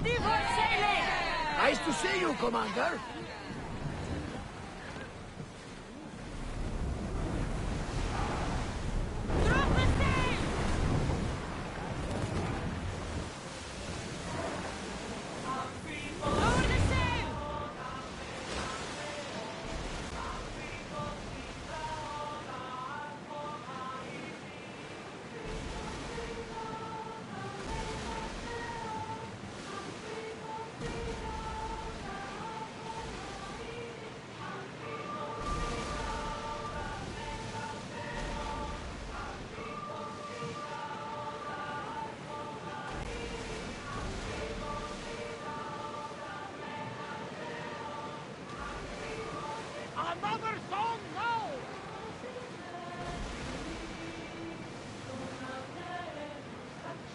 Ready for sailing! Nice to see you, Commander. Drop the sail! Lower the sail! Another song now!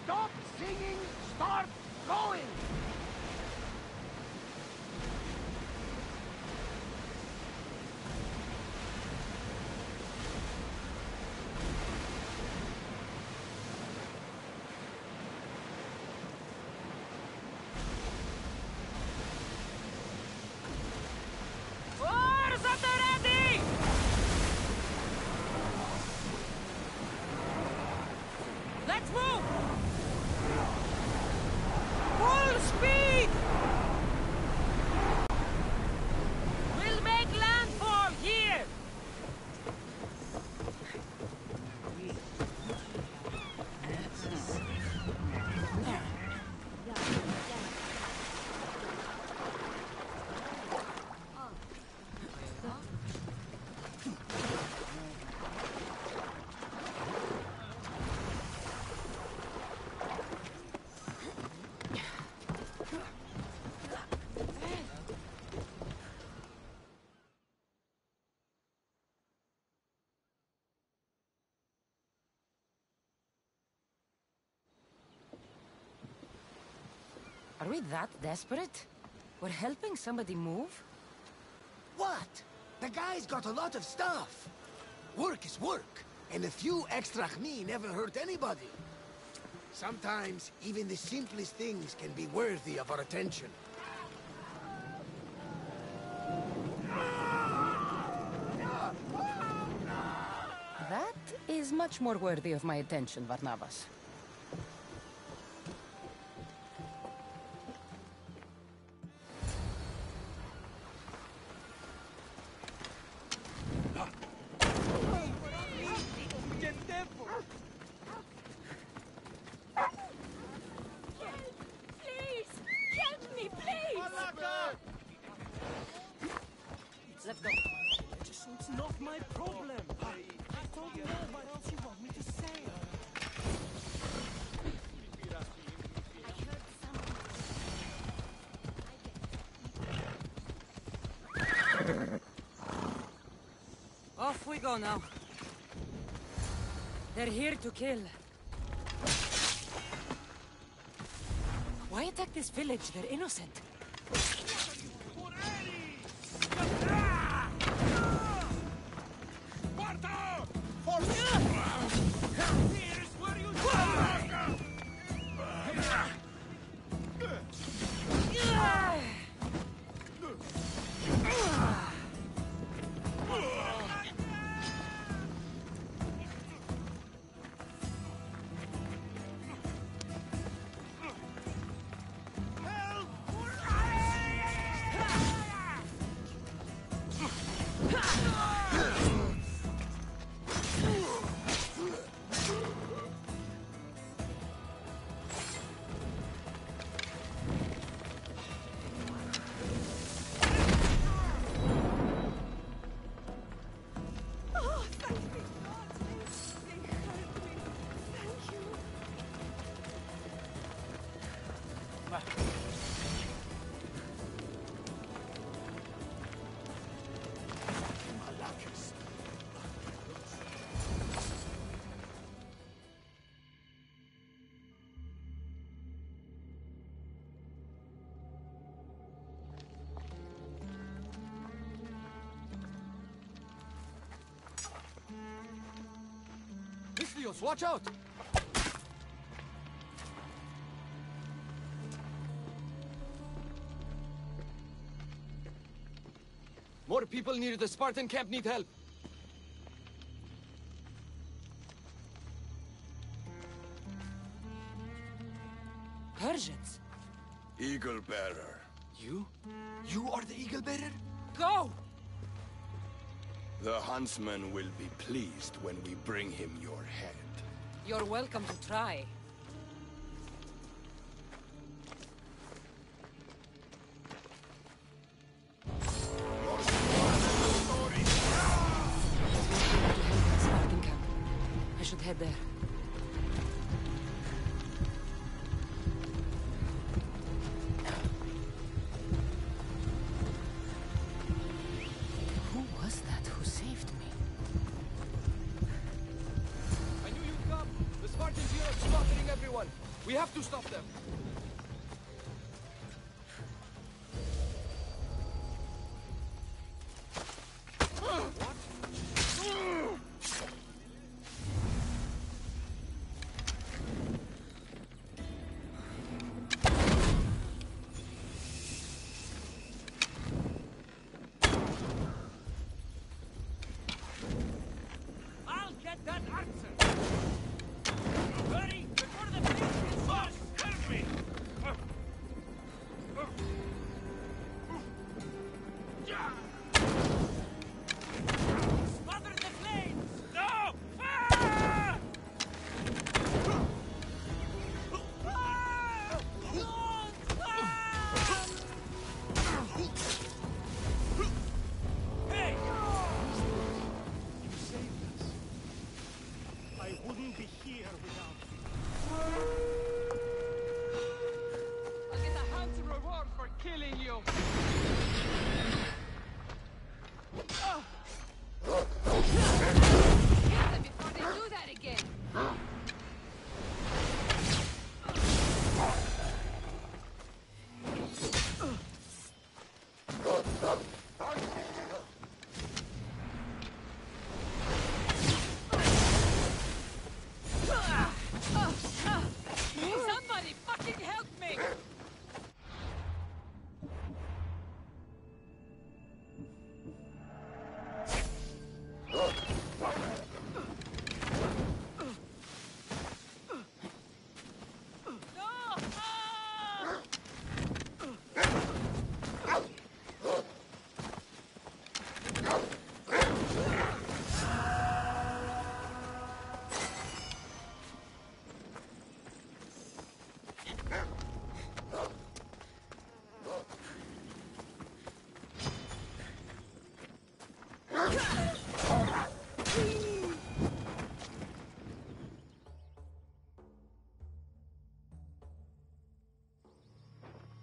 Stop singing, start going! Oars at the ready! Let's move! Full speed! We'll make landfall here! Are we that desperate? We're helping somebody move? What? The guy's got a lot of stuff. Work is work, and a few extra chmi never hurt anybody. Sometimes, even the simplest things can be worthy of our attention. That is much more worthy of my attention, Barnabas. Please! Help me, please! Let's go. It's not my problem. I don't know what else you want me to say. Off we go now. They're here to kill. Why attack this village? They're innocent. Islios, watch out! More people near the Spartan camp need help. Persians? Eagle Bearer. You? You are the Eagle Bearer? Go! The huntsman will be pleased when we bring him your head. You're welcome to try. Spartan camp. I should head there. Who was that who saved me? I knew you'd come. The Spartans here are slaughtering everyone. We have to stop them. I'll get that answer! Hurry, before the place gets lost! Help me! Smother the flames! No! Ah! Ah! No! Ah! Hey! You saved us. I wouldn't be here without you. I'll get a handsome reward for killing you. Get them before they do that again. Somebody fucking help me! No! Ah!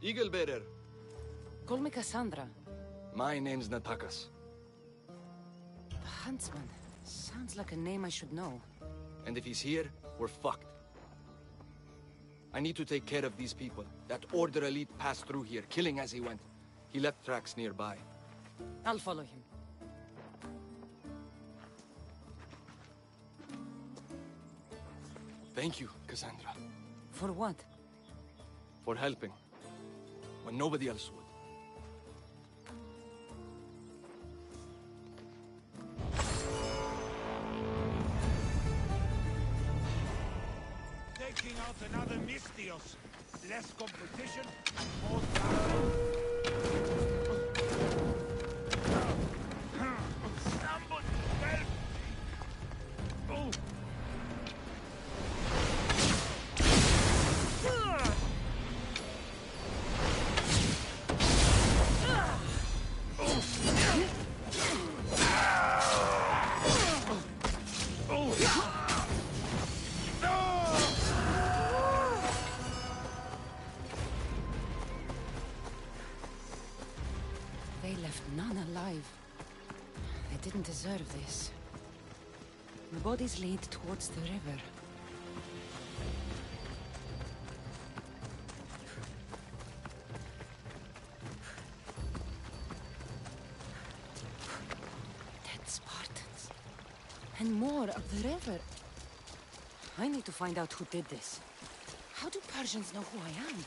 Eagle Bearer. Call me Cassandra. My name's Natakas. The Huntsman. Sounds like a name I should know. And if he's here, we're fucked. I need to take care of these people. That Order elite passed through here, killing as he went. He left tracks nearby. I'll follow him. Thank you, Cassandra, For what? for helping. When nobody else would. Taking out another Mystios. Less competition, more talent. Somebody help me! Oh! They left none alive. They didn't deserve this. The bodies lead towards the river. Dead Spartans. And more of the river. I need to find out who did this. How do Persians know who I am?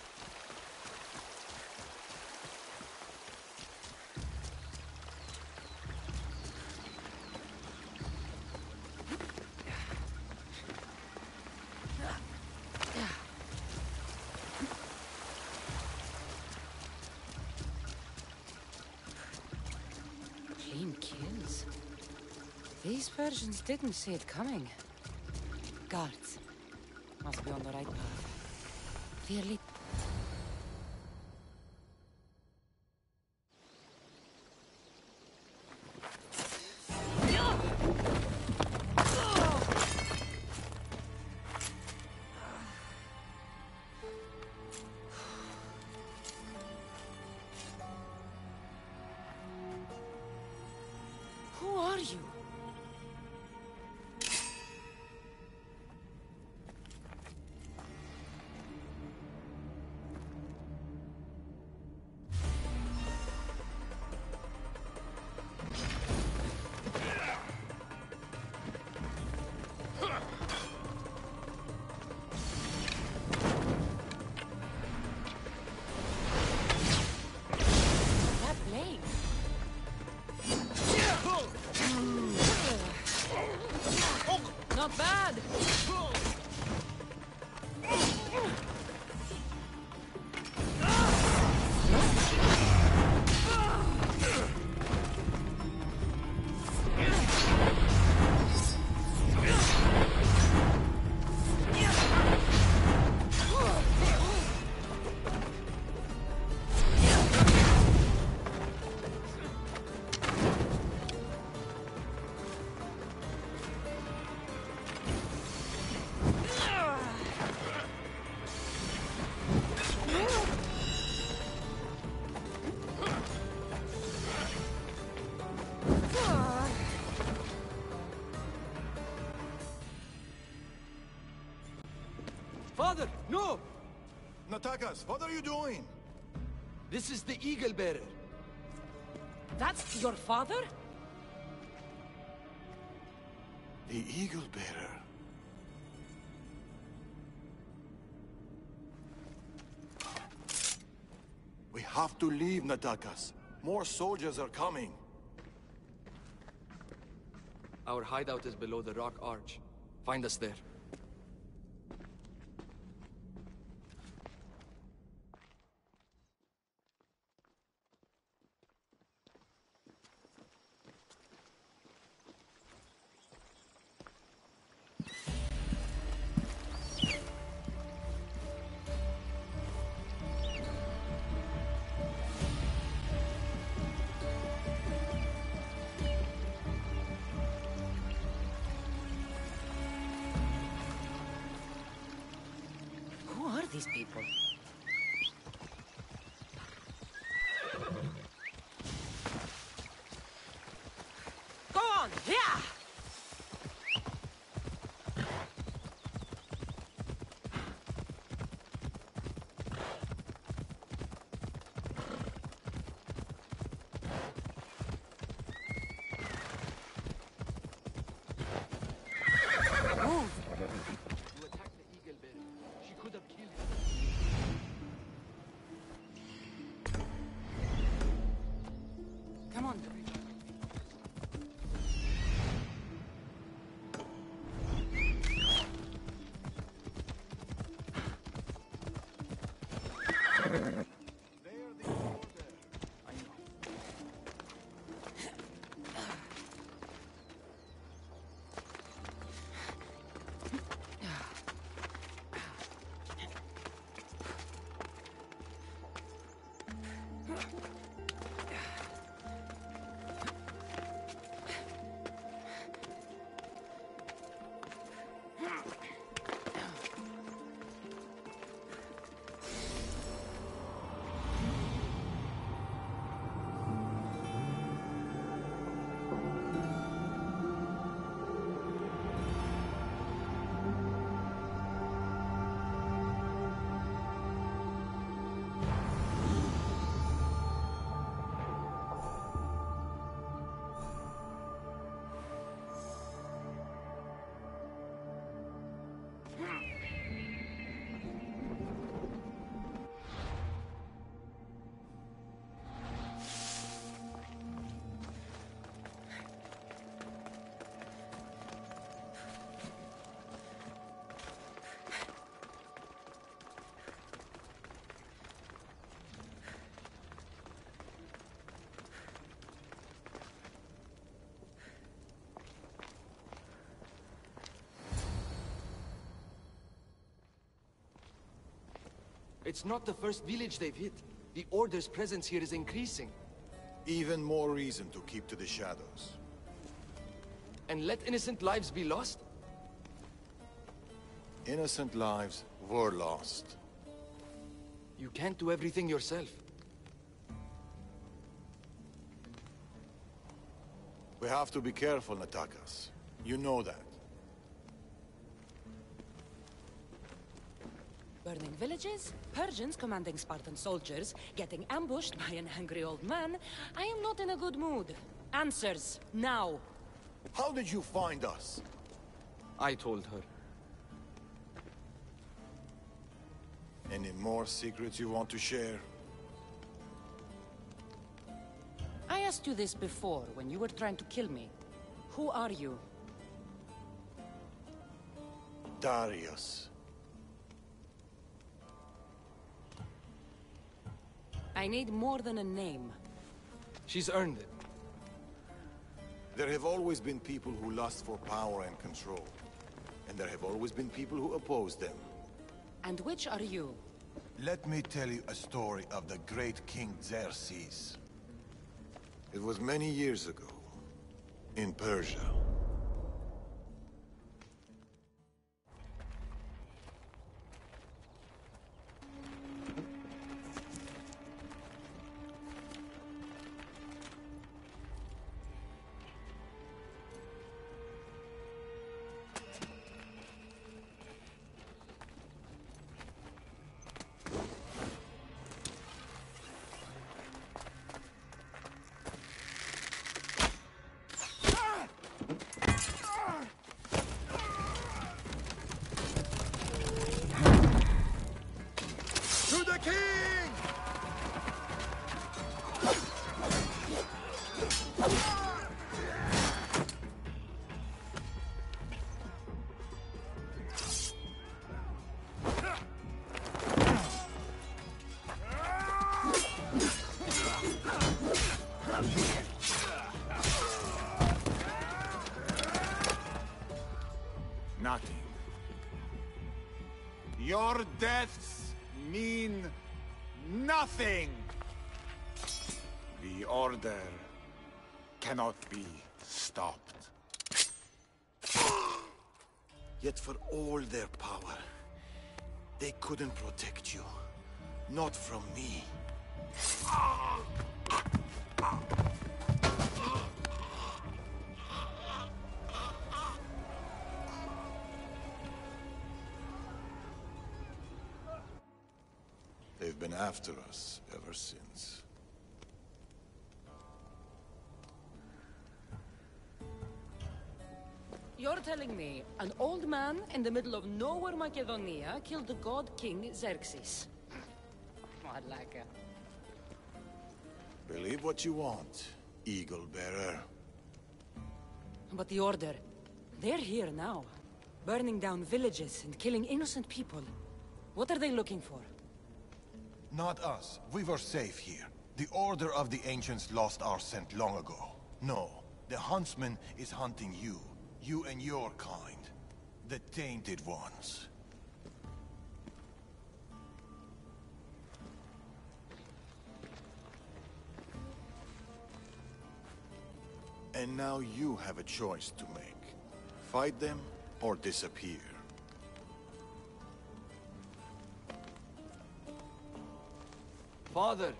These Persians didn't see it coming. Guards. Must be on the right path. Fairly. Who are you? That blade. Not bad. Father, no! Natakas, what are you doing? This is the Eagle Bearer. That's your father? The Eagle Bearer. We have to leave, Natakas. More soldiers are coming. Our hideout is below the rock arch. Find us there. Who are these people? Go on! Yeah! Move! You attacked the Eagle Bearer. She could have killed you. Come on. It's not the first village they've hit. The Order's presence here is increasing. Even more reason to keep to the shadows. And let innocent lives be lost? Innocent lives were lost. You can't do everything yourself. We have to be careful, Natakas. You know that. Burning villages, Persians commanding Spartan soldiers, getting ambushed by an angry old man. I am not in a good mood. Answers, now. How did you find us? I told her. Any more secrets you want to share? I asked you this before, when you were trying to kill me. Who are you? Darius. I need more than a name. She's earned it. There have always been people who lust for power and control. And there have always been people who oppose them. And which are you? Let me tell you a story of the great King Xerxes. It was many years ago, in Persia. To the king! Nothing. Your deaths mean nothing. The Order cannot be stopped. Yet for all their power, they couldn't protect you. Not from me. They've been after us ever since. You're telling me an old man in the middle of nowhere Macedonia killed the god king Xerxes? Malaka. Believe what you want, Eagle Bearer. But the Order, they're here now. Burning down villages and killing innocent people. What are they looking for? Not us. We were safe here. The Order of the Ancients lost our scent long ago. No, the Huntsman is hunting you. You and your kind. The Tainted Ones. And now you have a choice to make. Fight them or disappear. Father!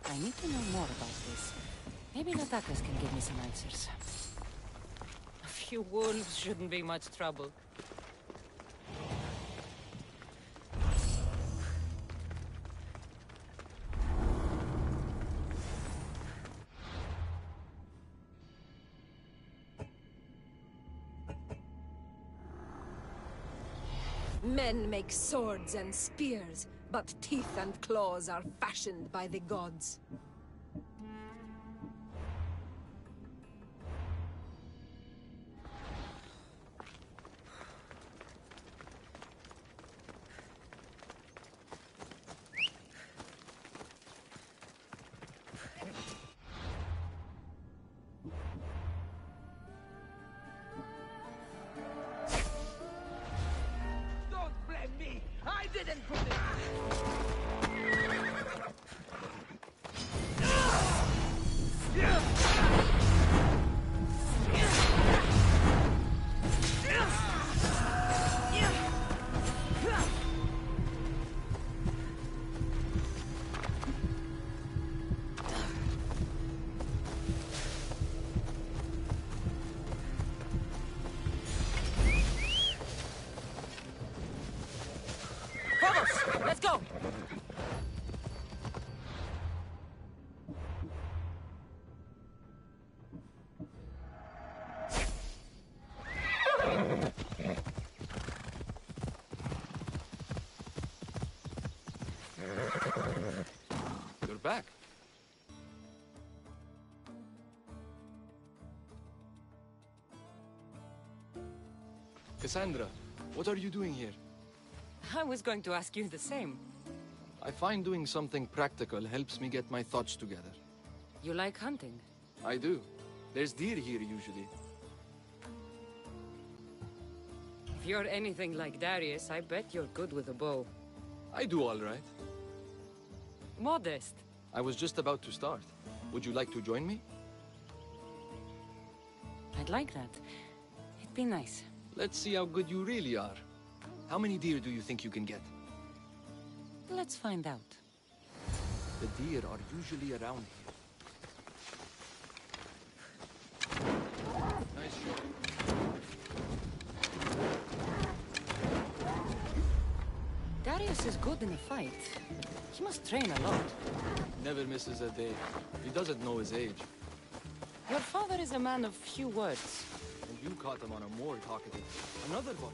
I need to know more about this. Maybe Natakas can give me some answers. A few wolves shouldn't be much trouble. Men make swords and spears, but teeth and claws are fashioned by the gods. Cassandra, what are you doing here? I was going to ask you the same. I find doing something practical helps me get my thoughts together. You like hunting? I do. There's deer here usually. If you're anything like Darius, I bet you're good with a bow. I do all right. Modest. I was just about to start. Would you like to join me? I'd like that. It'd be nice. Let's see how good you really are. How many deer do you think you can get? Let's find out. The deer are usually around here. Nice shot. Darius is good in a fight. He must train a lot. Never misses a day. He doesn't know his age. Your father is a man of few words. And you caught him on a more talkative. Another one.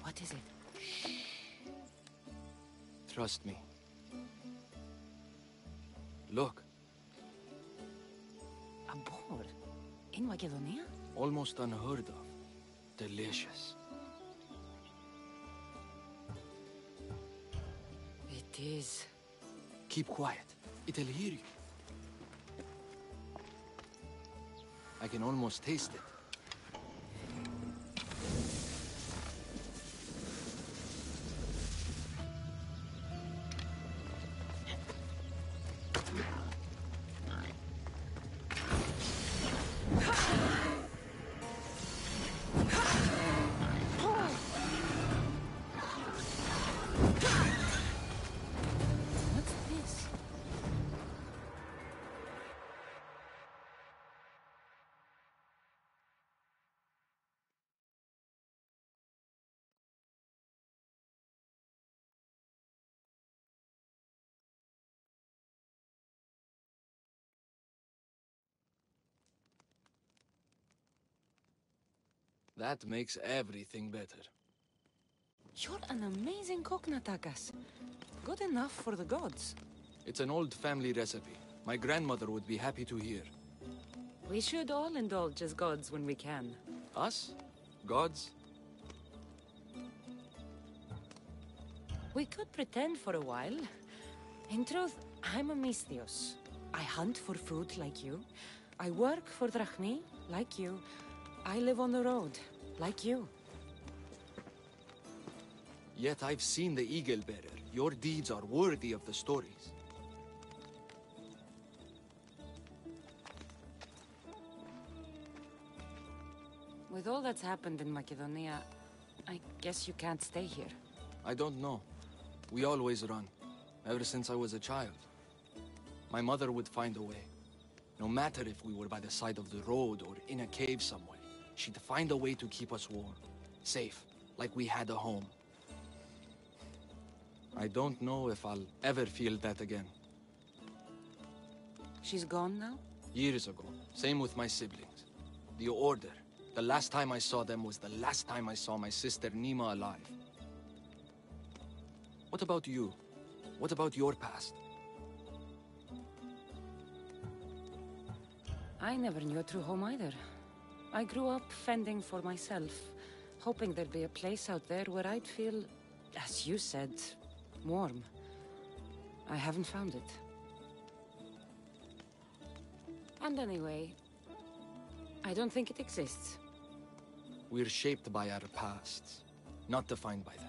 What is it? Trust me. Look, A boar? In Macedonia? almost unheard of. Delicious. It is. Keep quiet. It'll hear you. I can almost taste it. What's this? That makes everything better. You're an amazing cook, Natakas. Good enough for the gods. It's an old family recipe. My grandmother would be happy to hear. We should all indulge as gods when we can. Us? Gods? We could pretend for a while. In truth, I'm a Misthios. I hunt for food like you. I work for Drachni like you. I live on the road like you. Yet I've seen the Eagle Bearer. Your deeds are worthy of the stories. With all that's happened in Macedonia, I guess you can't stay here. I don't know. We always run. Ever since I was a child. My mother would find a way. No matter if we were by the side of the road or in a cave somewhere, she'd find a way to keep us warm. Safe, like we had a home. I don't know if I'll ever feel that again. She's gone now? Years ago. Same with my siblings. The Order. The last time I saw them was the last time I saw my sister Nima alive. What about you? What about your past? I never knew a true home either. I grew up fending for myself, hoping there'd be a place out there where I'd feel, as you said, warm. I haven't found it. And anyway, I don't think it exists. We're shaped by our pasts, not defined by them.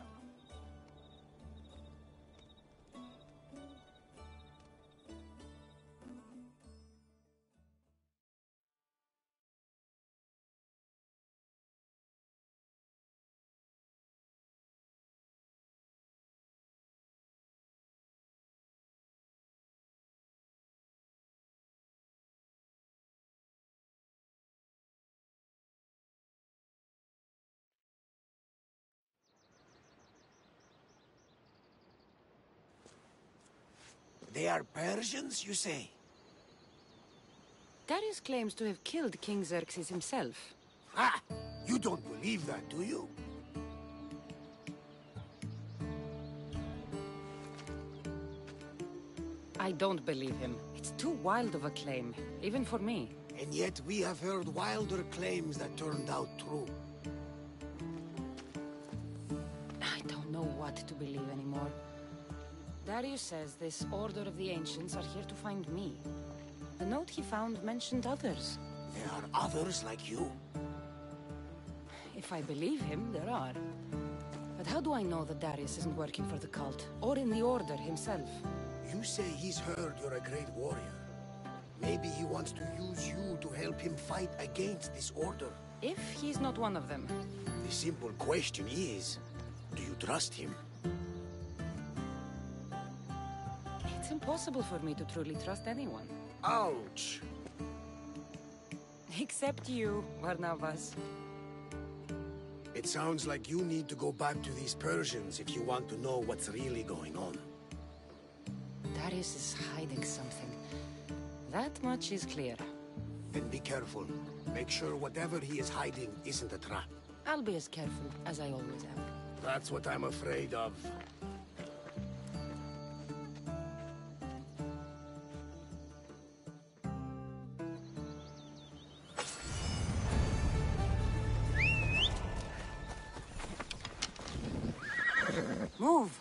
They are Persians, you say? Darius claims to have killed King Xerxes himself. Ha! You don't believe that, do you? I don't believe him. It's too wild of a claim, even for me. And yet we have heard wilder claims that turned out true. I don't know what to believe anymore. Darius says this Order of the Ancients are here to find me. The note he found mentioned others. There are others like you? If I believe him, there are. But how do I know that Darius isn't working for the cult, or in the Order himself? You say he's heard you're a great warrior. Maybe he wants to use you to help him fight against this Order. If he's not one of them. The simple question is, do you trust him? It's impossible for me to truly trust anyone. Ouch! Except you, Barnabas. It sounds like you need to go back to these Persians if you want to know what's really going on. Darius is hiding something. That much is clear. Then be careful. Make sure whatever he is hiding isn't a trap. I'll be as careful as I always am. That's what I'm afraid of. Move!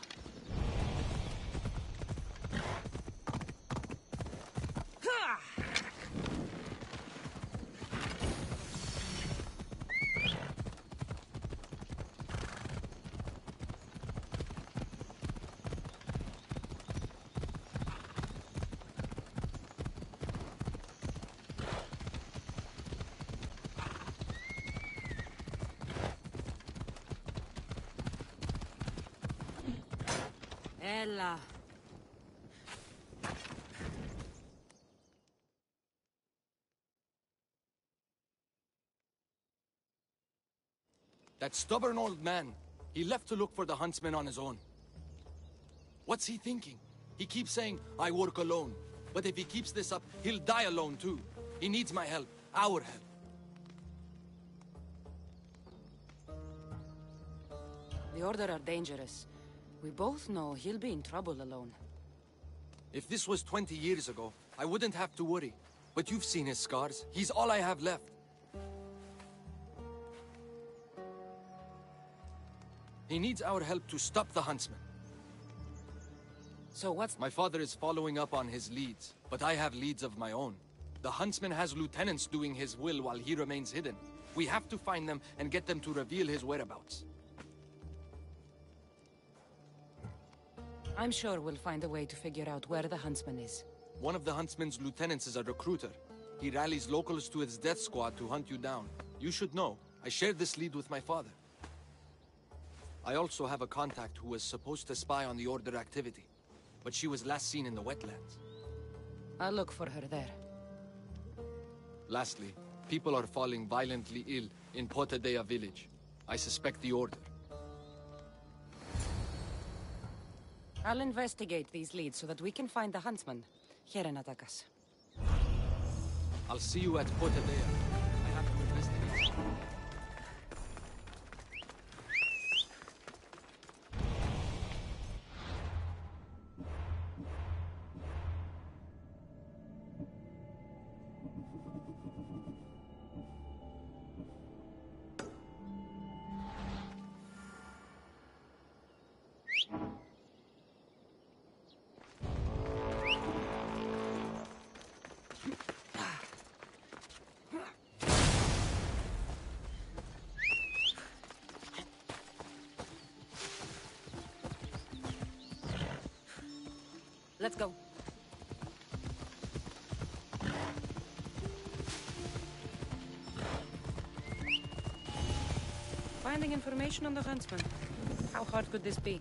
Ella. That stubborn old man. He left to look for the huntsman on his own. What's he thinking? He keeps saying, I work alone. But if he keeps this up, he'll die alone too. He needs my help. Our help. The Order are dangerous. We both know he'll be in trouble alone. If this was 20 years ago, I wouldn't have to worry. But you've seen his scars. He's all I have left. He needs our help to stop the huntsman. So what's... My father is following up on his leads, but I have leads of my own. The huntsman has lieutenants doing his will while he remains hidden. We have to find them and get them to reveal his whereabouts. I'm sure we'll find a way to figure out where the huntsman is. One of the huntsman's lieutenants is a recruiter. He rallies locals to his death squad to hunt you down. You should know. I shared this lead with my father. I also have a contact who was supposed to spy on the Order activity, but she was last seen in the wetlands. I'll look for her there. Lastly, people are falling violently ill in Potadea village. I suspect the Order. I'll investigate these leads so that we can find the huntsman. Here in Atakas. I'll see you at Potadea. I have to investigate. Let's go. Finding information on the huntsman. How hard could this be?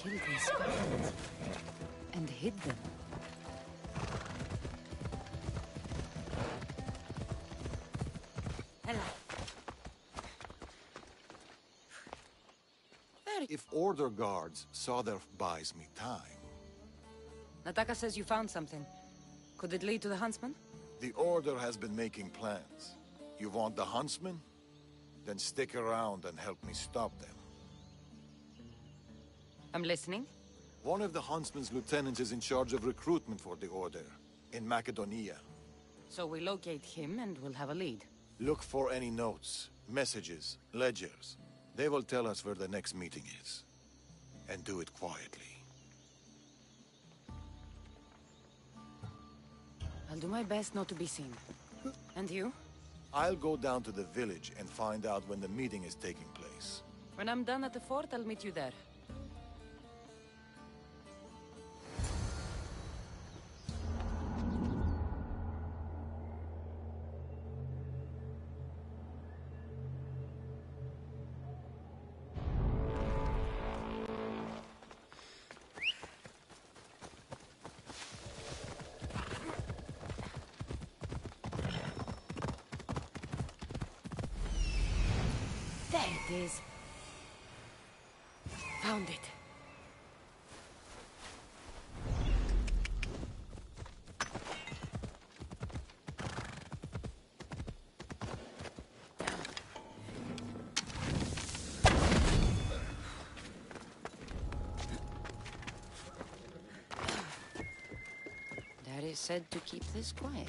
killed these spartans and hid them. Hello. If Order guards, Soderf buys me time. Nataka says you found something. Could it lead to the huntsman? The Order has been making plans. You want the huntsman? Then stick around and help me stop them. I'm listening. One of the huntsman's lieutenants is in charge of recruitment for the Order, in Macedonia. So we locate him and we'll have a lead. Look for any notes, messages, ledgers. They will tell us where the next meeting is. And do it quietly. I'll do my best not to be seen. And you? I'll go down to the village and find out when the meeting is taking place. When I'm done at the fort, I'll meet you there. There it is. Found it. Daddy said to keep this quiet.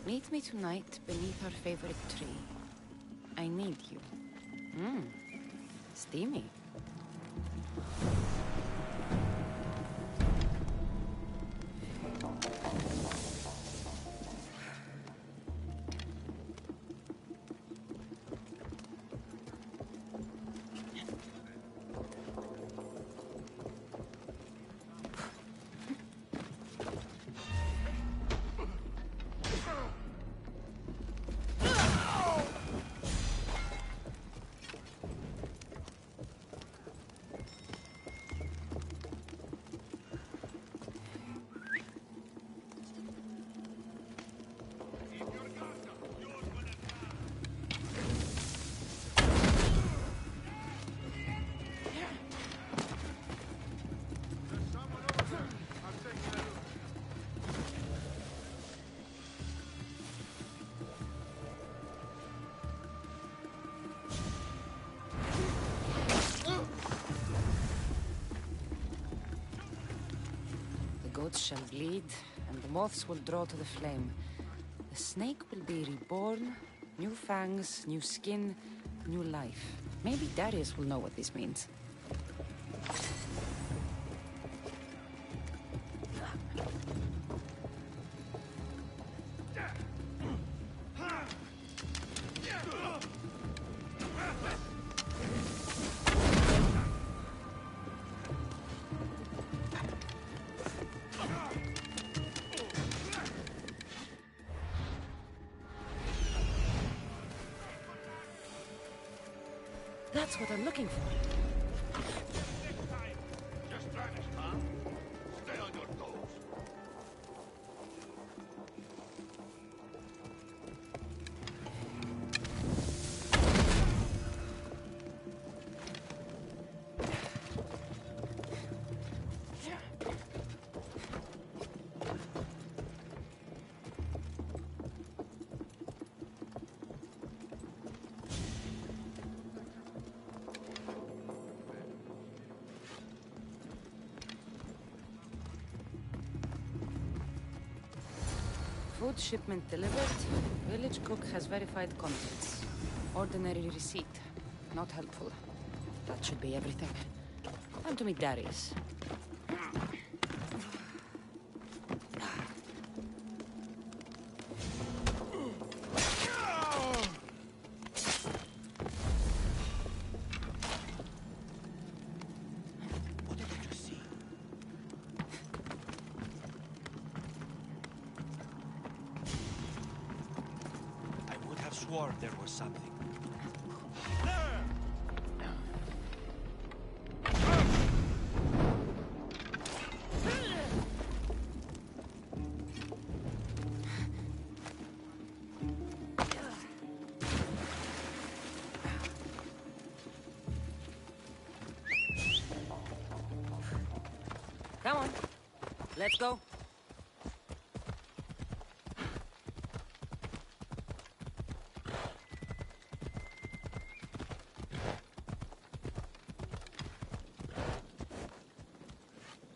Meet me tonight beneath our favorite tree. I need you. Steamy. The goats shall bleed, and the moths will draw to the flame. The snake will be reborn, new fangs, new skin, new life. Maybe Darius will know what this means. That's what I'm looking for. Next time, just vanish, huh? Stay on your toes. Food shipment delivered. Village cook has verified contents. Ordinary receipt. Not helpful. That should be everything. Time to meet Darius. What did you just see? I would have sworn there was something. Come on. Let's go.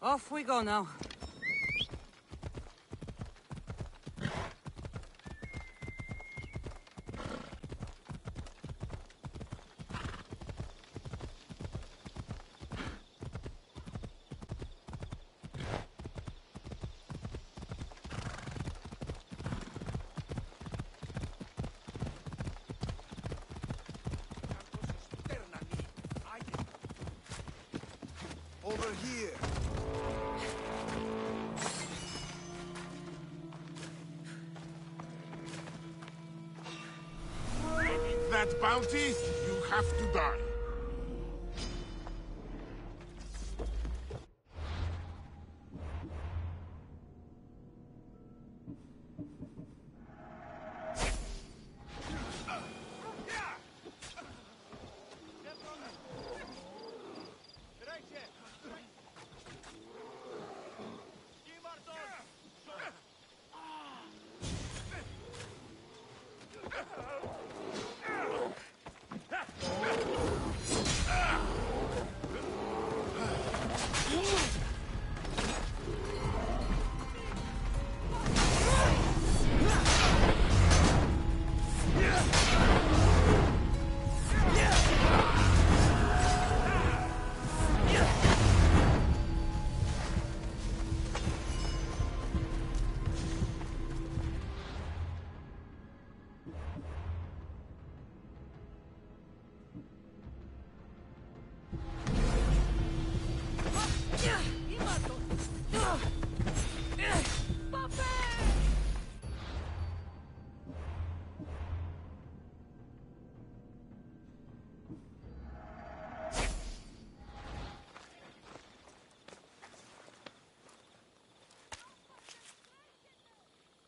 Off we go now. Over here. That bounty, you have to die.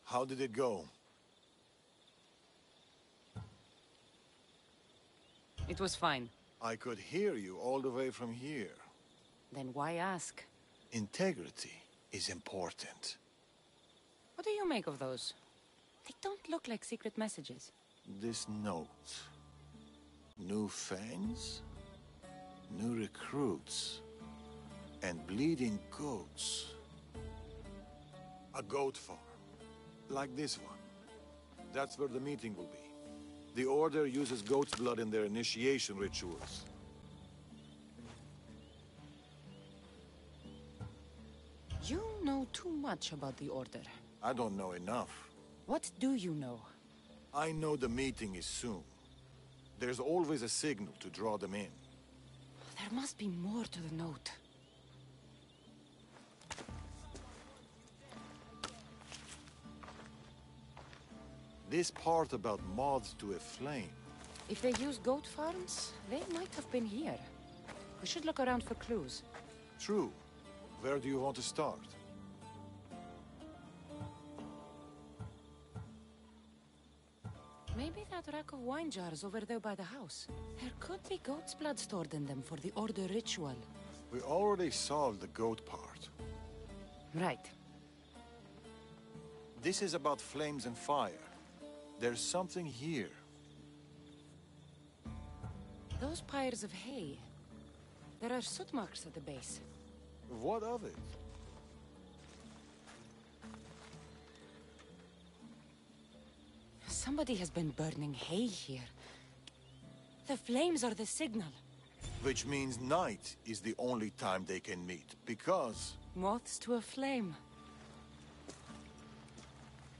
How did it go? It was fine. I could hear you all the way from here. Then why ask? Integrity is important. What do you make of those? They don't look like secret messages. This note. New fangs, new recruits, and bleeding goats. A goat farm. Like this one. That's where the meeting will be. The Order uses goat's blood in their initiation rituals. You know too much about the Order. I don't know enough. What do you know? I know the meeting is soon. There's always a signal to draw them in. There must be more to the note. This part about moths to a flame. If they use goat farms, they might have been here. We should look around for clues. True. Where do you want to start? Maybe that rack of wine jars over there by the house. There could be goat's blood stored in them for the Order ritual. We already solved the goat part. Right. This is about flames and fire. There's something here. Those pyres of hay. There are soot marks at the base. What of it? Somebody has been burning hay here. The flames are the signal. Which means night is the only time they can meet, because... Moths to a flame.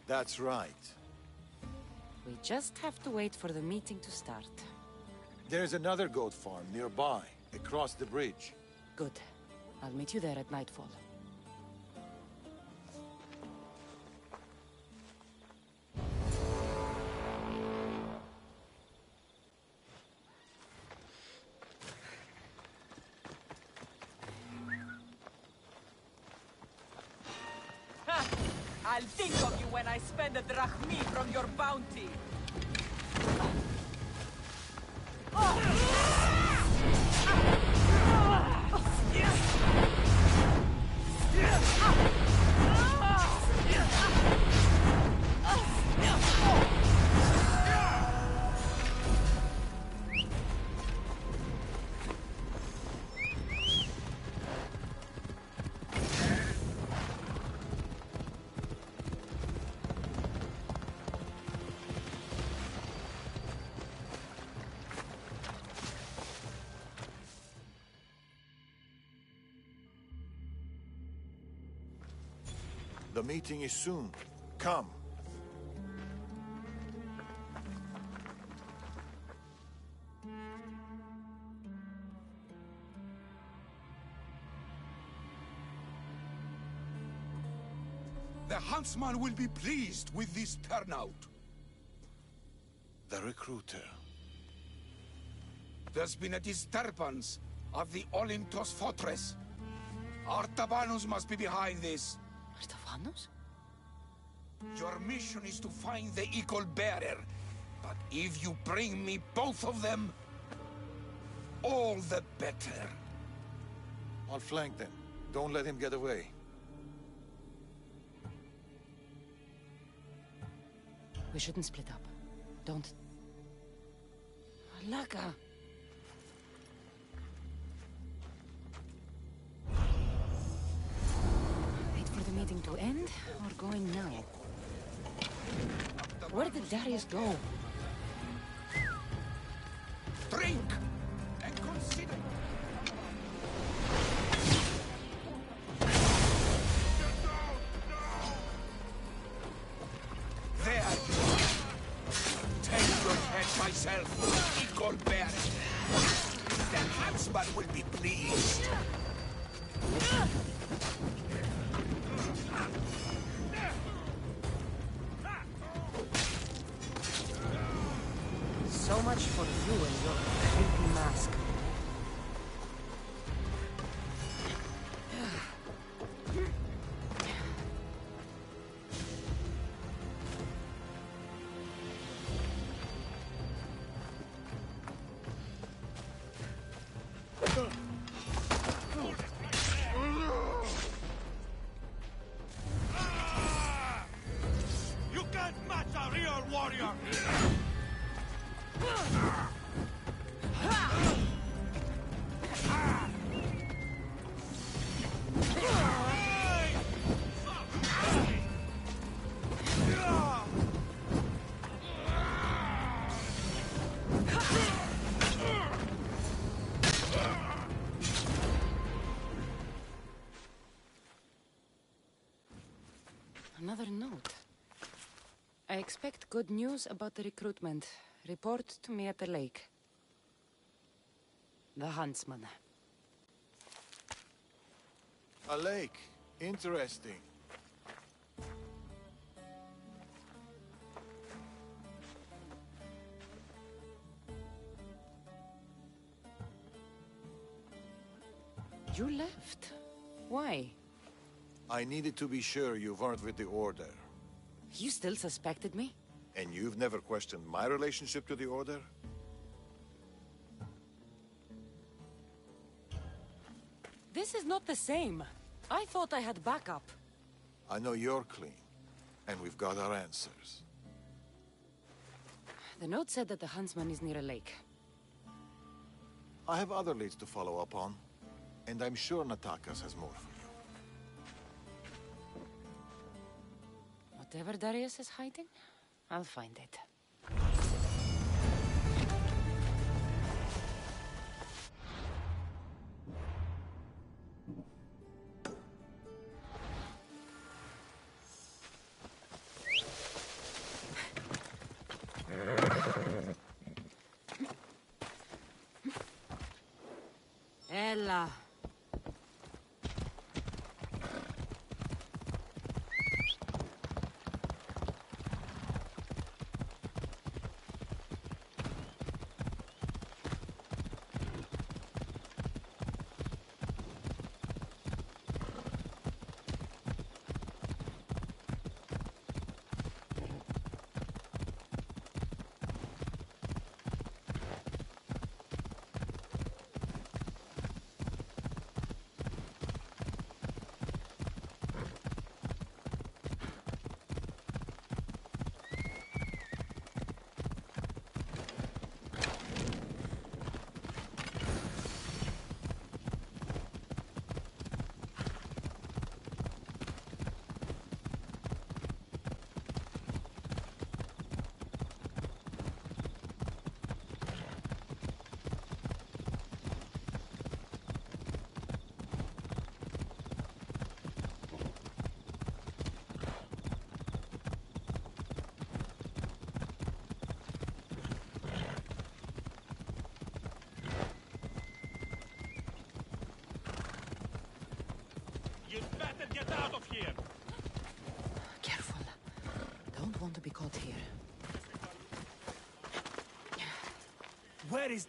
That's right. We just have to wait for the meeting to start. There's another goat farm nearby, across the bridge. Good. I'll meet you there at nightfall. I'll think of you when I spend a drachmi from your bounty. The meeting is soon. Come. The huntsman will be pleased with this turnout. The recruiter. There's been a disturbance of the Olintos fortress. Artabanus must be behind this. Artabanus? Your mission is to find the eagle bearer. But if you bring me both of them, all the better. I'll flank them. Don't let him get away. We shouldn't split up. Don't. Laka! Wait for the meeting to end, or going now? Where did Darius go? Drink and consider. There you are. Take your head myself, eagle bearer. The huntsman will be pleased. much for you and your creepy mask. You can't match a real warrior! Another note. I expect good news about the recruitment. Report to me at the lake. The huntsman. A lake. Interesting. You left? Why? I needed to be sure you weren't with the Order. You still suspected me? And you've never questioned my relationship to the Order? This is not the same. I thought I had backup. I know you're clean, and we've got our answers. The note said that the huntsman is near a lake. I have other leads to follow up on, and I'm sure Natakas has more for you. Whatever Darius is hiding, I'll find it. Ella. You'd better get out of here! Careful. Don't want to be caught here. Where is...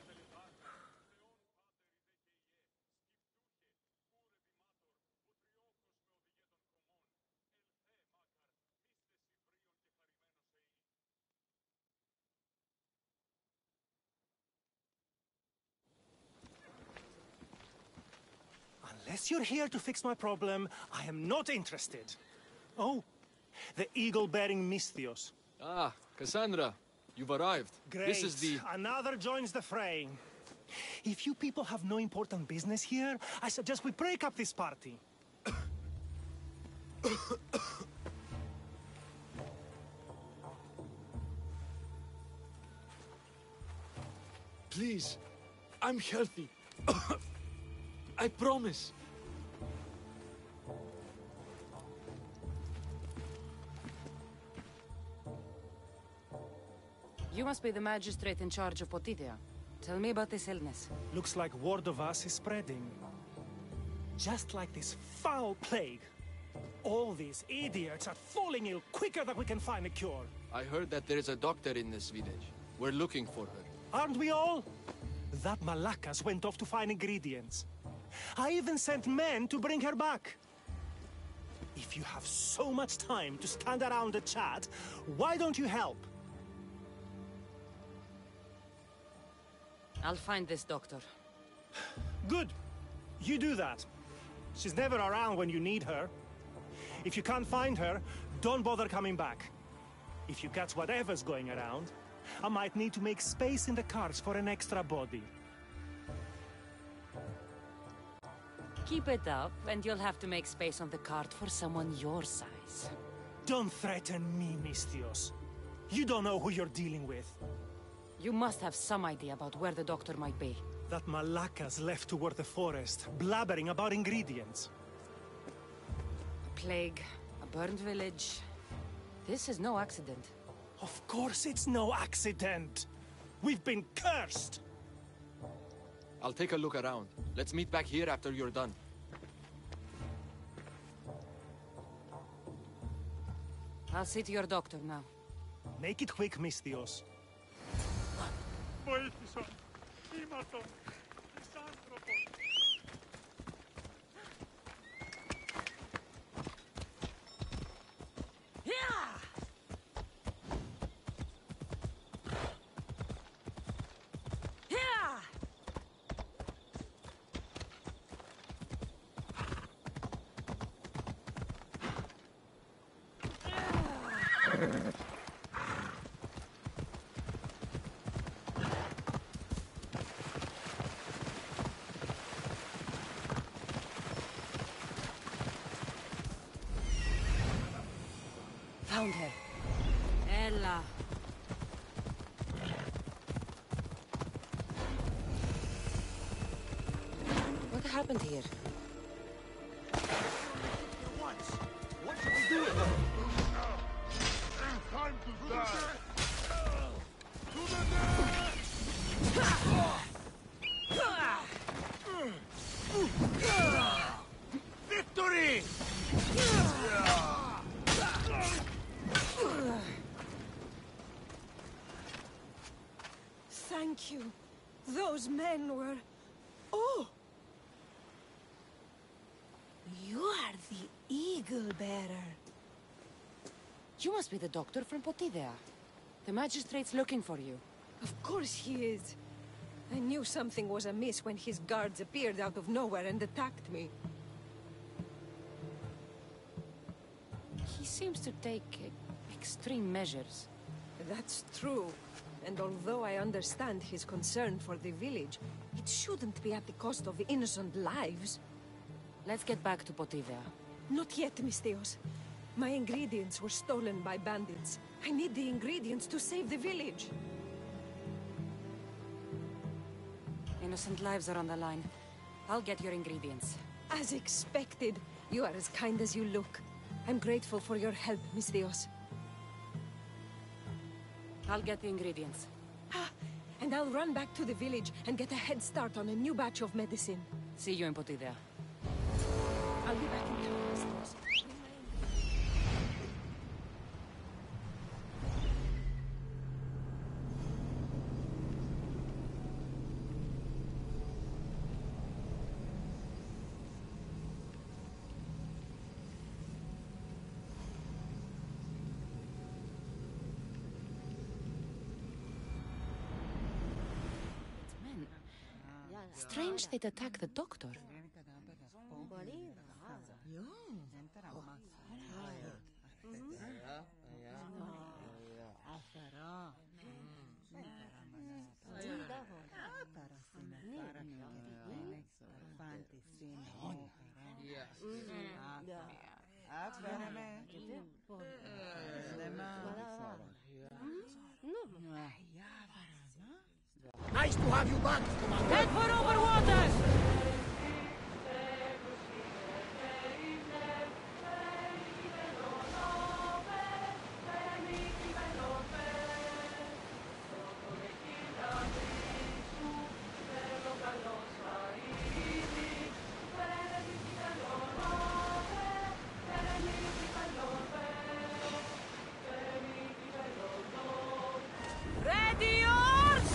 Unless you're here to fix my problem, I am not interested. Oh, the eagle-bearing Misthios. Ah, Cassandra, you've arrived. Great. This is the... Another joins the fray. If you people have no important business here, I suggest we break up this party. Please, I'm healthy. I promise. You must be the magistrate in charge of Potidea. Tell me about this illness. Looks like word of us is spreading. Just like this foul plague. All these idiots are falling ill quicker than we can find a cure. I heard that there is a doctor in this village. We're looking for her. Aren't we all? That Malakas went off to find ingredients. I even sent men to bring her back. If you have so much time to stand around and chat, why don't you help? I'll find this doctor. Good. You do that. She's never around when you need her. If you can't find her, don't bother coming back. If you catch whatever's going around, I might need to make space in the carts for an extra body. Keep it up, and you'll have to make space on the cart for someone your size. Don't threaten me, Misthios. You don't know who you're dealing with. You must have some idea about where the doctor might be. That Malakas left toward the forest, blabbering about ingredients. A plague, a burned village. This is no accident. Of course it's no accident. We've been cursed. I'll take a look around. Let's meet back here after you're done. I'll see to your doctor now. Make it quick, Misthios. Found her. Ella. What happened here? What should we do with her? Time to die! To the death! Victory! Thank you. Those men were... Oh! You are the Eagle Bearer. You must be the doctor from Potidea. The magistrate's looking for you. Of course he is. I knew something was amiss when his guards appeared out of nowhere and attacked me. He seems to take extreme measures. That's true. And although I understand his concern for the village, it shouldn't be at the cost of innocent lives. Let's get back to Potidea. Not yet, Misthios. My ingredients were stolen by bandits. I need the ingredients to save the village. Innocent lives are on the line. I'll get your ingredients. As expected. You are as kind as you look. I'm grateful for your help, Misthios. I'll get the ingredients. Ah, and I'll run back to the village and get a head start on a new batch of medicine. See you in Potidea. I'll be back in town, Misthios. Strange they'd attack the doctor. Nice to have you back, Commander. Head for over water! Ready yours!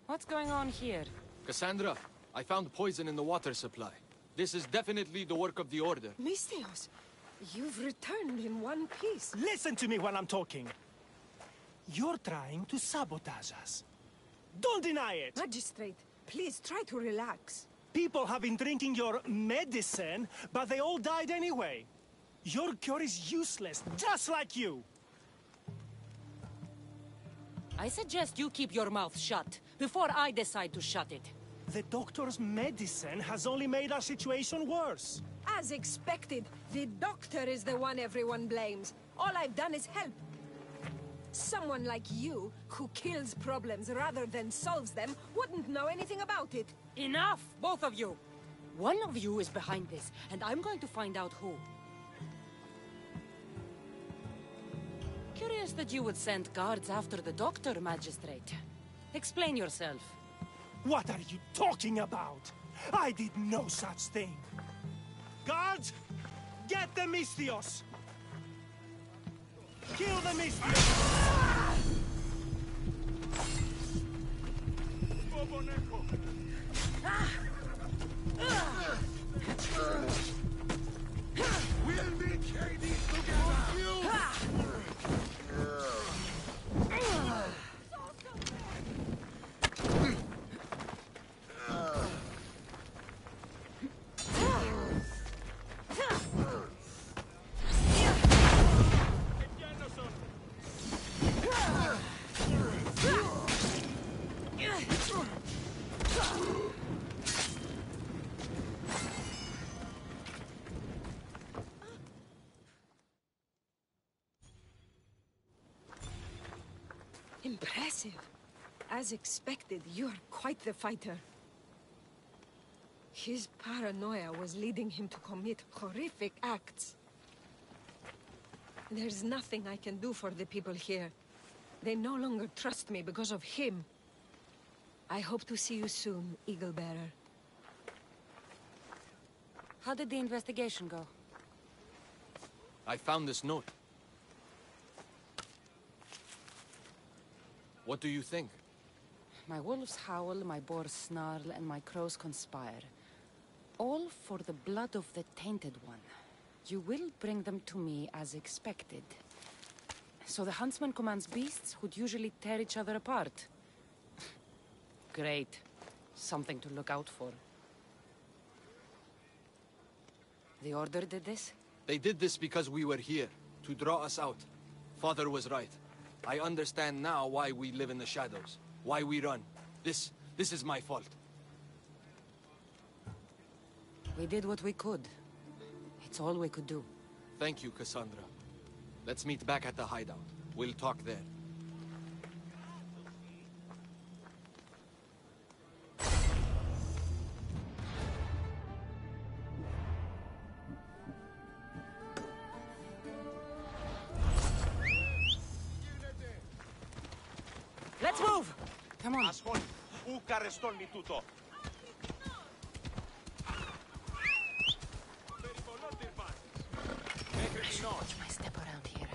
What's going on here? Cassandra, I found poison in the water supply. This is definitely the work of the Order. Misthios, you've returned in one piece. Listen to me when I'm talking. You're trying to sabotage us. Don't deny it! Magistrate, please try to relax. People have been drinking your medicine, but they all died anyway. Your cure is useless, just like you. I suggest you keep your mouth shut before I decide to shut it. The doctor's medicine has only made our situation worse. As expected, the doctor is the one everyone blames. All I've done is help. Someone like you, who kills problems rather than solves them, wouldn't know anything about it. Enough, both of you! One of you is behind this, and I'm going to find out who. Curious that you would send guards after the doctor, Magistrate. Explain yourself. What are you talking about? I did no such thing. Guards, get the Misthios! Kill the Misthios! We'll meet Hades together! Impressive. As expected, you are quite the fighter. His paranoia was leading him to commit horrific acts. There's nothing I can do for the people here. They no longer trust me because of him. I hope to see you soon, Eagle Bearer. How did the investigation go? I found this note. What do you think? My wolves howl, my boars snarl, and my crows conspire. All for the blood of the Tainted One. You will bring them to me as expected. So the huntsman commands beasts who'd usually tear each other apart. Great. Something to look out for. The Order did this? They did this because we were here, to draw us out. Father was right. I understand now why we live in the shadows, why we run. This is my fault. We did what we could. It's all we could do. Thank you, Cassandra. Let's meet back at the hideout. We'll talk there. Let's move! Come on. I should watch my step around here.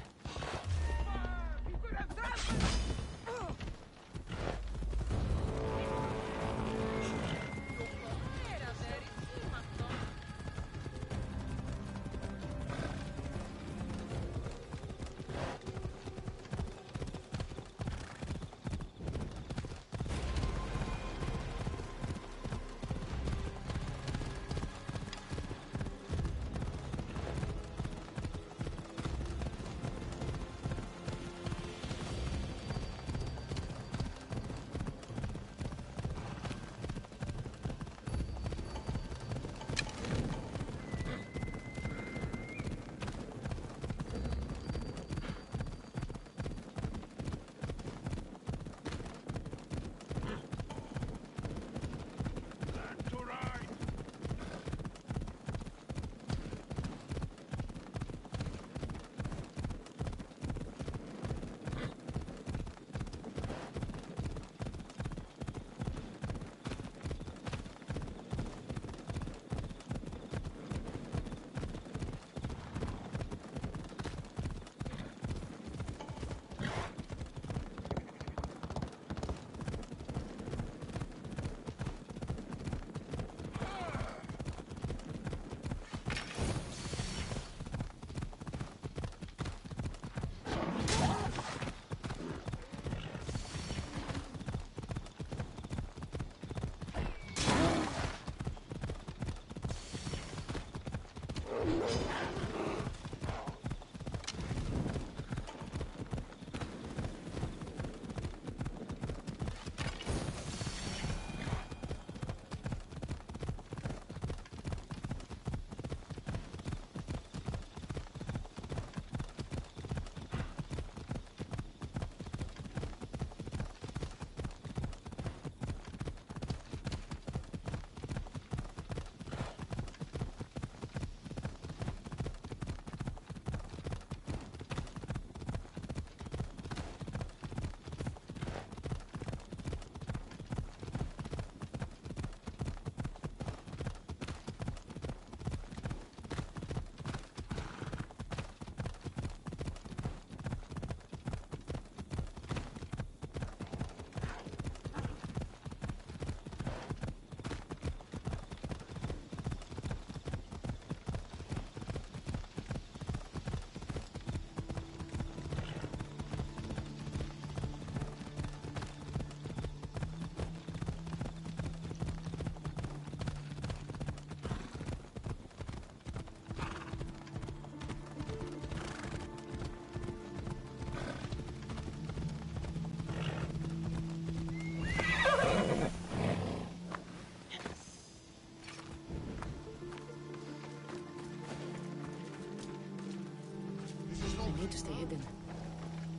need to stay hidden.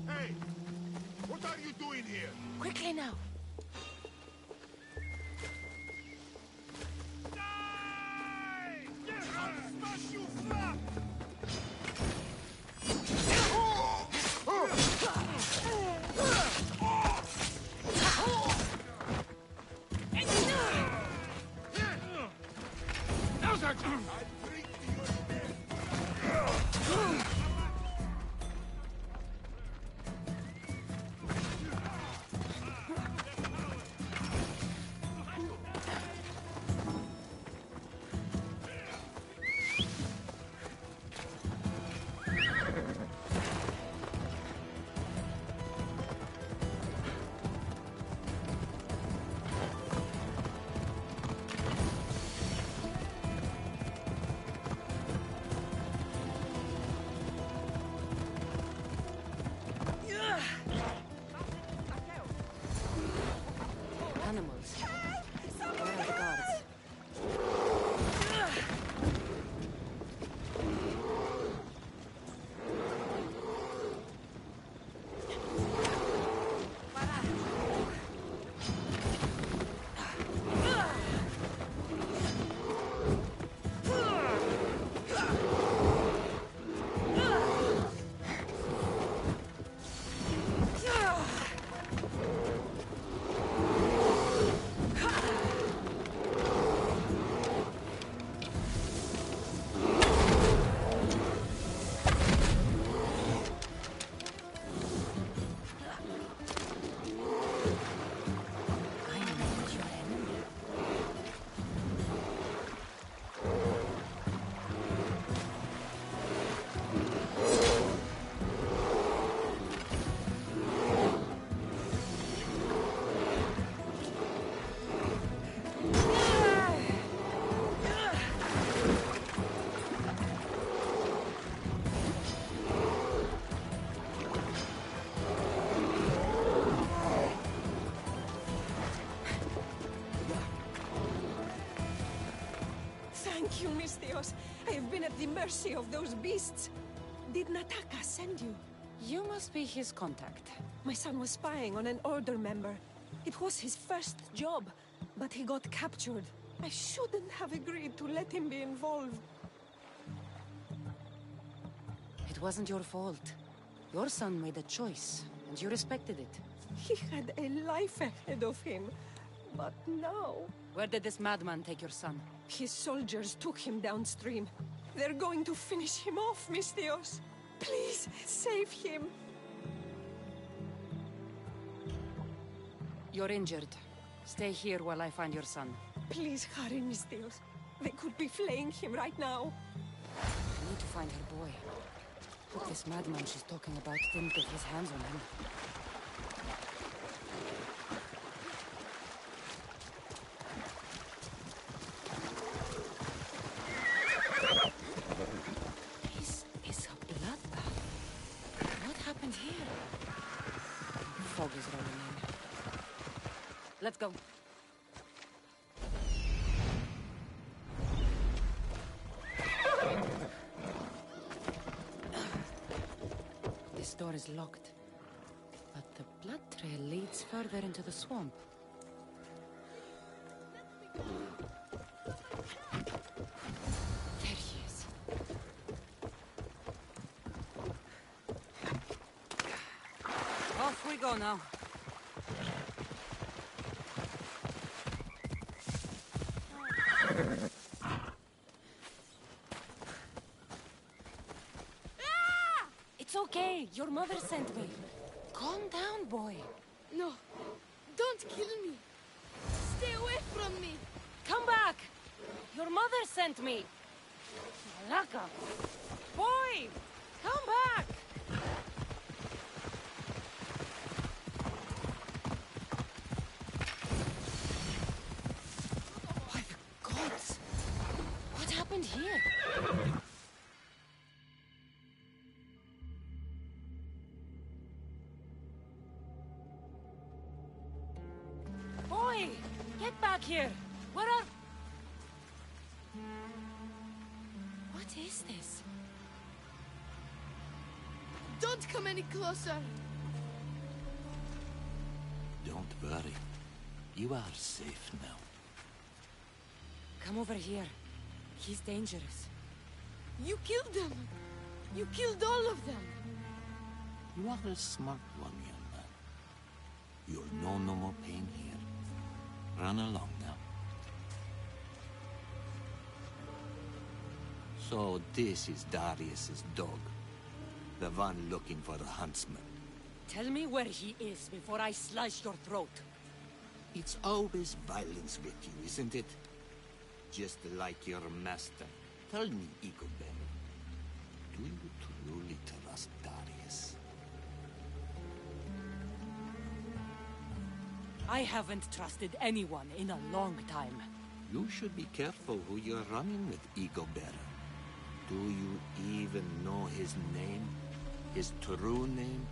Hey! What are you doing here? Quickly now! Smash you flat! Animals. Where are the guards? Thank you, Misthios. I have been at the mercy of those beasts. Did Nataka send you? You must be his contact. My son was spying on an Order member. It was his first job, but he got captured. I shouldn't have agreed to let him be involved. It wasn't your fault. Your son made a choice, and you respected it. He had a life ahead of him. But now... Where did this madman take your son? His soldiers took him downstream. They're going to finish him off, Misthios. Please, save him. You're injured. Stay here while I find your son. Please hurry, Misthios. They could be flaying him right now. I need to find her boy. Hope this madman she's talking about didn't get his hands on him. This is a bloodbath. What happened here? Fog is rolling in. Let's go. This door is locked, but the blood trail leads further into the swamp. There he is. Off we go now. It's okay. Your mother sent me. Calm down, boy. No, don't kill me. Stay away from me. Come back. Your mother sent me. Malaka. Boy, come back. By the gods. What happened here? Boy, get back here. Where are... What is this? Don't come any closer. Don't worry. You are safe now. Come over here. He's dangerous. You killed them. You killed all of them. You are a smart one, young man. You'll know no more pain here. Run along now. So this is Darius's dog. The one looking for the huntsman. Tell me where he is before I slice your throat. It's always violence with you, isn't it? Just like your master. Tell me, Eaglebearer, do you truly trust Darius? I haven't trusted anyone in a long time. You should be careful who you're running with, Eaglebearer. Do you even know his name? His true name?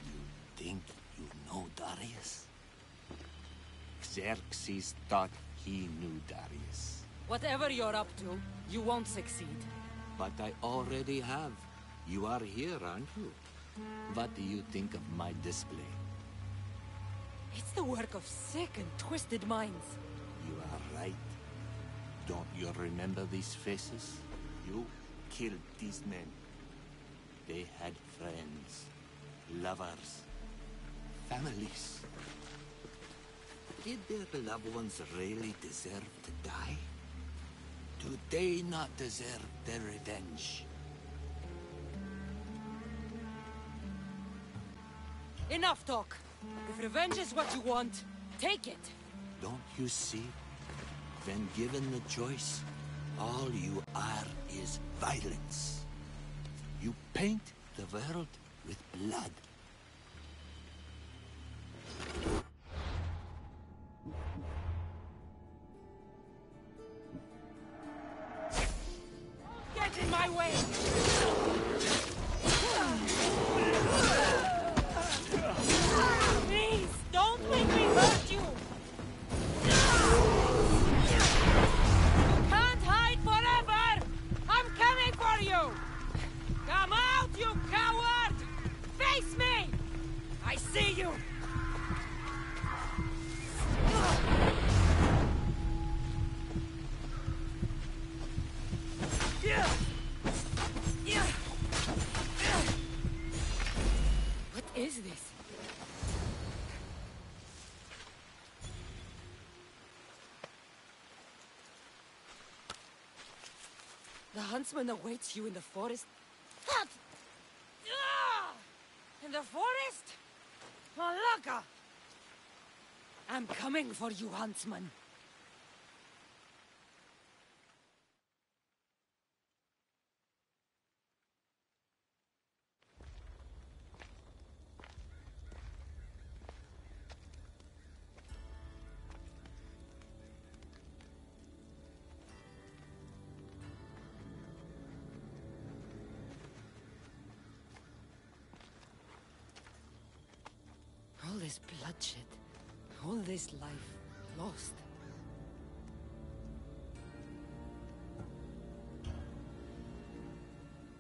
You think you know Darius? Xerxes thought he knew Darius. Whatever you're up to, you won't succeed. But I already have. You are here, aren't you? What do you think of my display? It's the work of sick and twisted minds. You are right. Don't you remember these faces? You killed these men. They had friends, lovers, families. Did their loved ones really deserve to die? Do they not deserve their revenge? Enough talk. If revenge is what you want, take it. Don't you see? When given the choice, all you are is violence. You paint the world with blood. Get in my way! Please, don't make me hurt you! You can't hide forever! I'm coming for you! Come out, you coward! Face me! I see you! What is this? The huntsman awaits you in the forest. What? In the forest? Malaka! I'm coming for you, huntsman. All this bloodshed, all this life lost.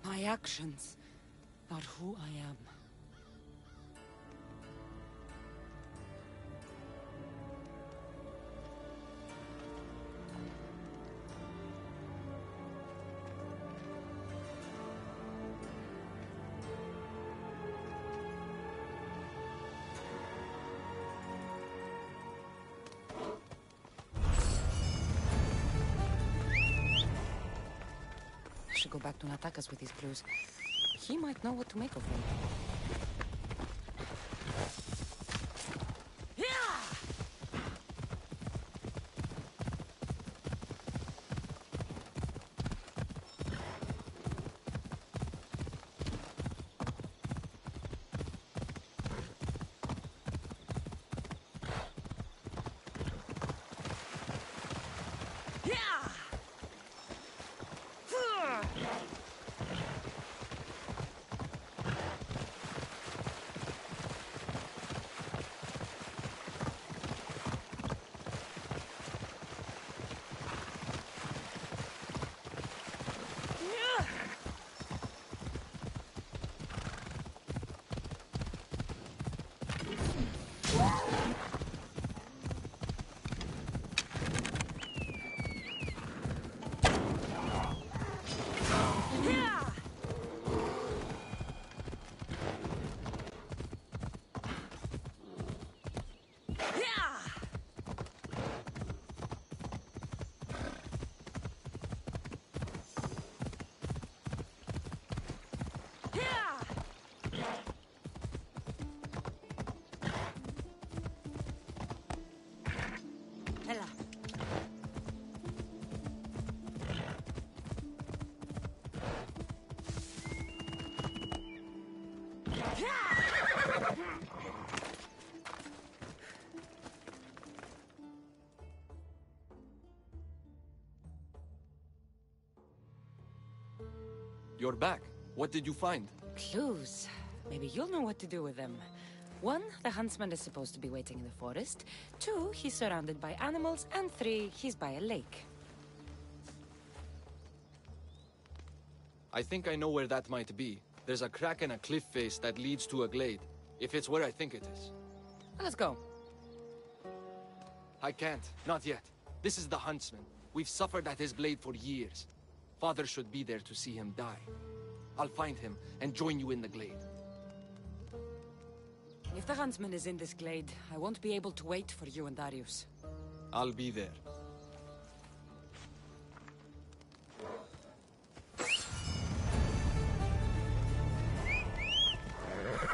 My actions are who I am. I should go back to Natakas with these clues. He might know what to make of them. you're back. What did you find? Clues. Maybe you'll know what to do with them. 1, the huntsman is supposed to be waiting in the forest. 2, he's surrounded by animals. And 3, he's by a lake. I think I know where that might be. There's a crack in a cliff face that leads to a glade. If it's where I think it is. Let's go. I can't. Not yet. This is the huntsman. We've suffered at his blade for years. Father should be there to see him die. I'll find him and join you in the glade. If the huntsman is in this glade, I won't be able to wait for you and Darius. I'll be there.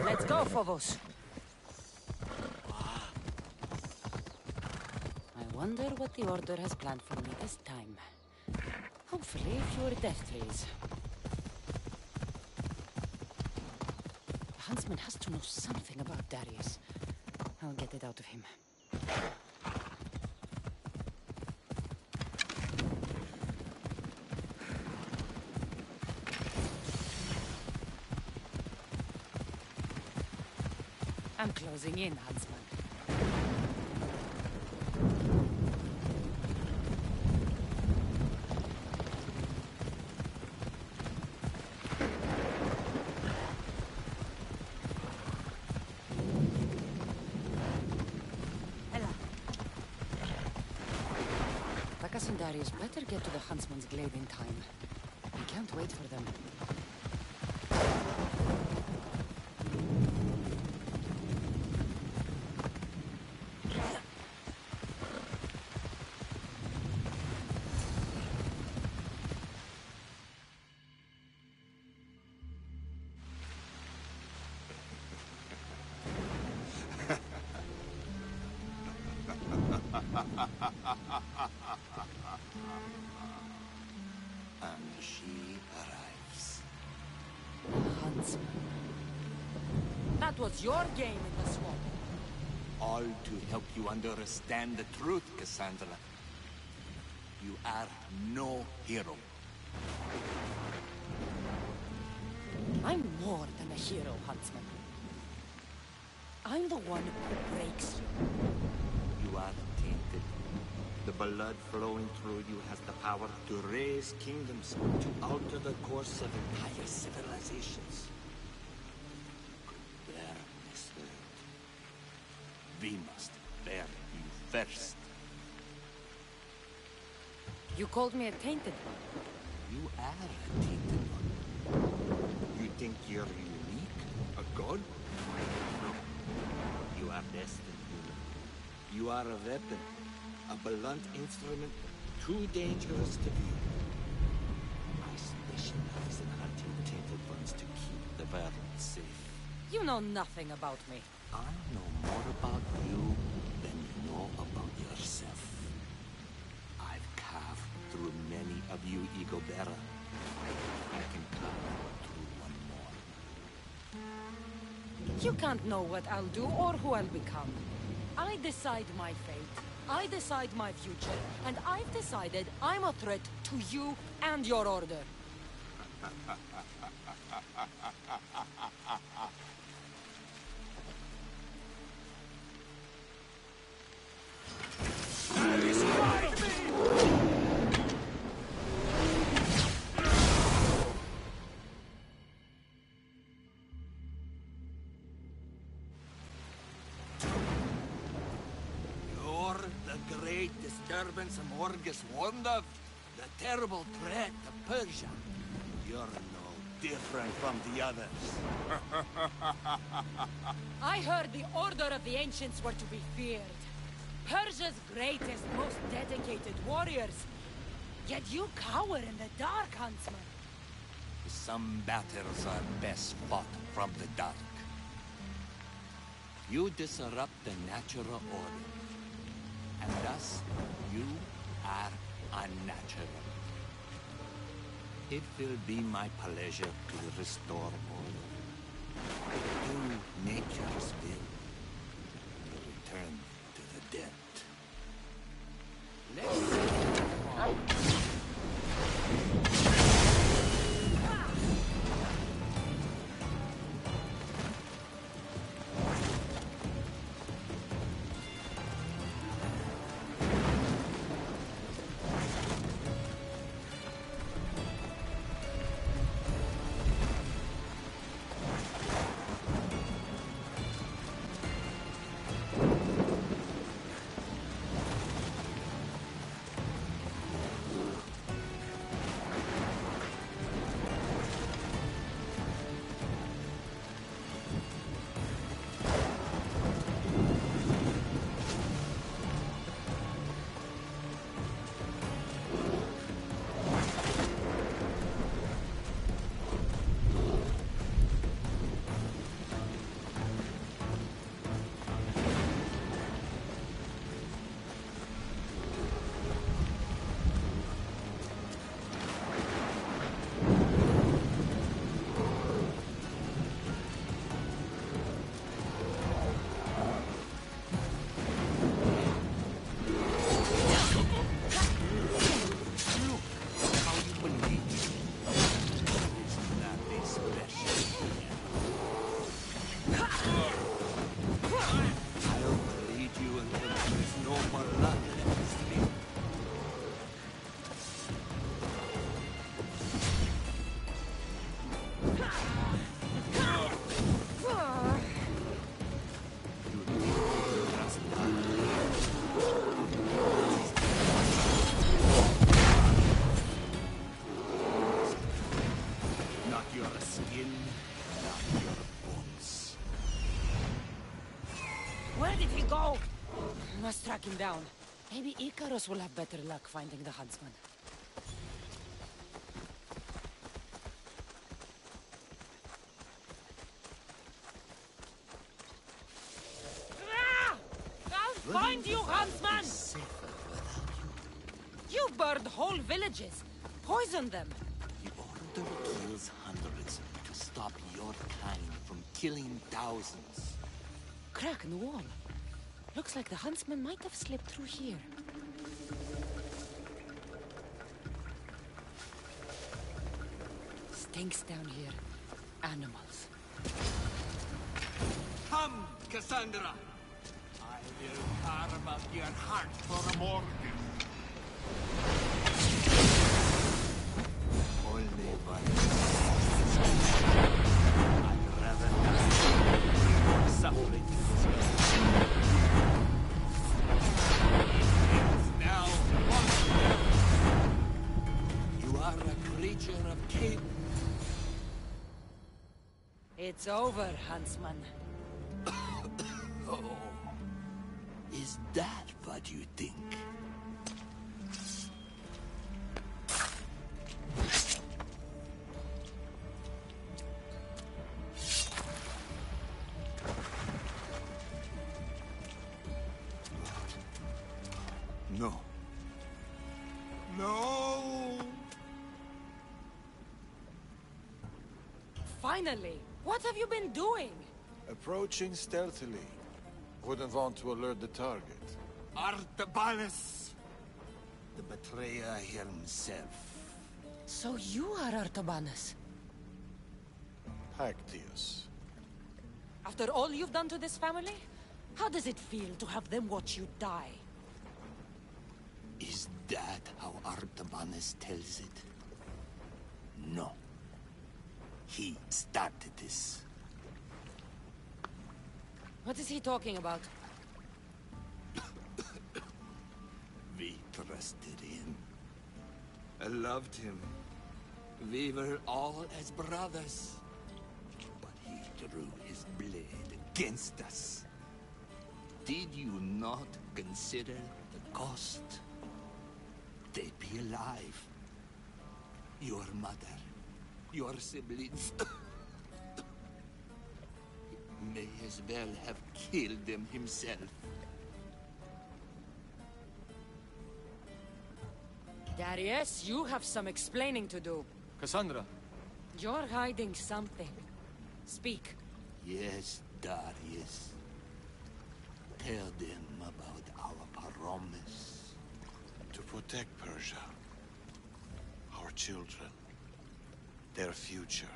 Let's go, Phobos. I wonder what the Order has planned for me this time. Hopefully, fewer death trees. The huntsman has to know something about Darius. I'll get it out of him. I'm closing in, huntsman. Takas and Darius better get to the huntsman's glade in time. We can't wait for them. And she arrives. Huntsman. That was your game in the swamp. All to help you understand the truth, Cassandra. You are no hero. I'm more than a hero, huntsman. I'm the one who breaks you. You are tainted. The blood flowing through you has the power to raise kingdoms, to alter the course of entire civilizations. Bear this word. We must bear you first. You called me a tainted one. You are a tainted one. You think you're unique? A god? No. You are destined, human. You are a weapon. A blunt instrument too dangerous to be. I specialize in hunting tainted ones to keep the world safe. You know nothing about me. I know more about you than you know about yourself. I've carved through many of you, Ego Bearer. I can carve through one more. You can't know what I'll do or who I'll become. I decide my fate. I decide my future. And I've decided I'm a threat to you and your order. Disturbance Morgus warned of, the terrible threat to Persia. You're no different from the others. I heard the Order of the Ancients were to be feared. Persia's greatest, most dedicated warriors. Yet you cower in the dark, huntsman. Some battles are best fought from the dark. You disrupt the natural order. And thus, you are unnatural. It will be my pleasure to restore order. Do nature's will. To return to the dead. did he go? We must track him down. Maybe Icarus will have better luck finding the huntsman. I'll find you, huntsman! You burned whole villages. Poisoned them. The Order kills hundreds to stop your kind from killing thousands. Crack in the wall. Looks like the huntsman might have slipped through here. Stinks down here. Animals. Come, Cassandra! I will carve out your heart for a morgan. Only one. I'd rather die suffering. Now, you are a creature of chaos. It's over, huntsman. Oh, is that what you think? No. No! Finally! What have you been doing? Approaching stealthily. Wouldn't want to alert the target. Artabanus! The betrayer himself. So you are Artabanus. Actius. After all you've done to this family? How does it feel to have them watch you die? Is that how Artabanus tells it? No. He started this. What is he talking about? We trusted him. I loved him. We were all as brothers. But he drew his blade against us. Did you not consider the cost? They'd be alive. Your mother, your siblings. He may as well have killed them himself. Darius, you have some explaining to do. Cassandra. You're hiding something. Speak. Yes, Darius. Tell them about our promise. To protect Persia. Our children. Their future.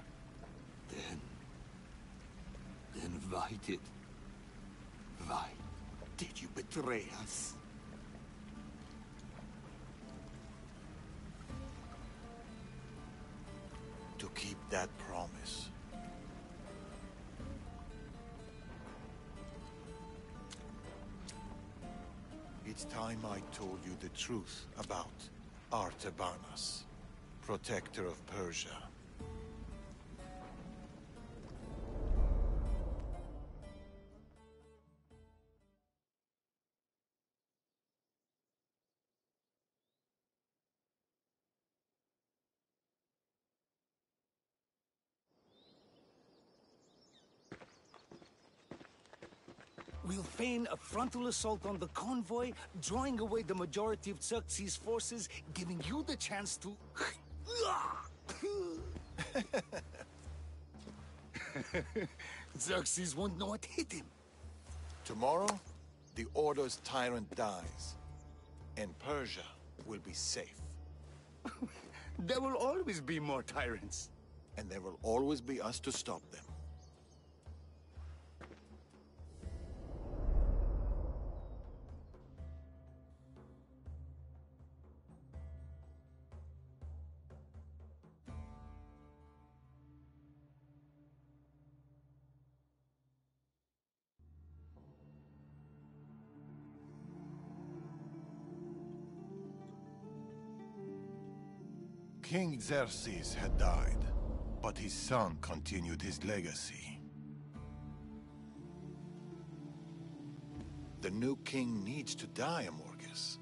Then why did you betray us? To keep that promise. It's time I told you the truth about Artabanus, protector of Persia. We'll feign a frontal assault on the convoy, drawing away the majority of Xerxes' forces, giving you the chance to... Xerxes won't know what hit him. Tomorrow, the Order's tyrant dies, and Persia will be safe. There will always be more tyrants. And there will always be us to stop them. King Xerxes had died, but his son continued his legacy. The new king needs to die, Amorges.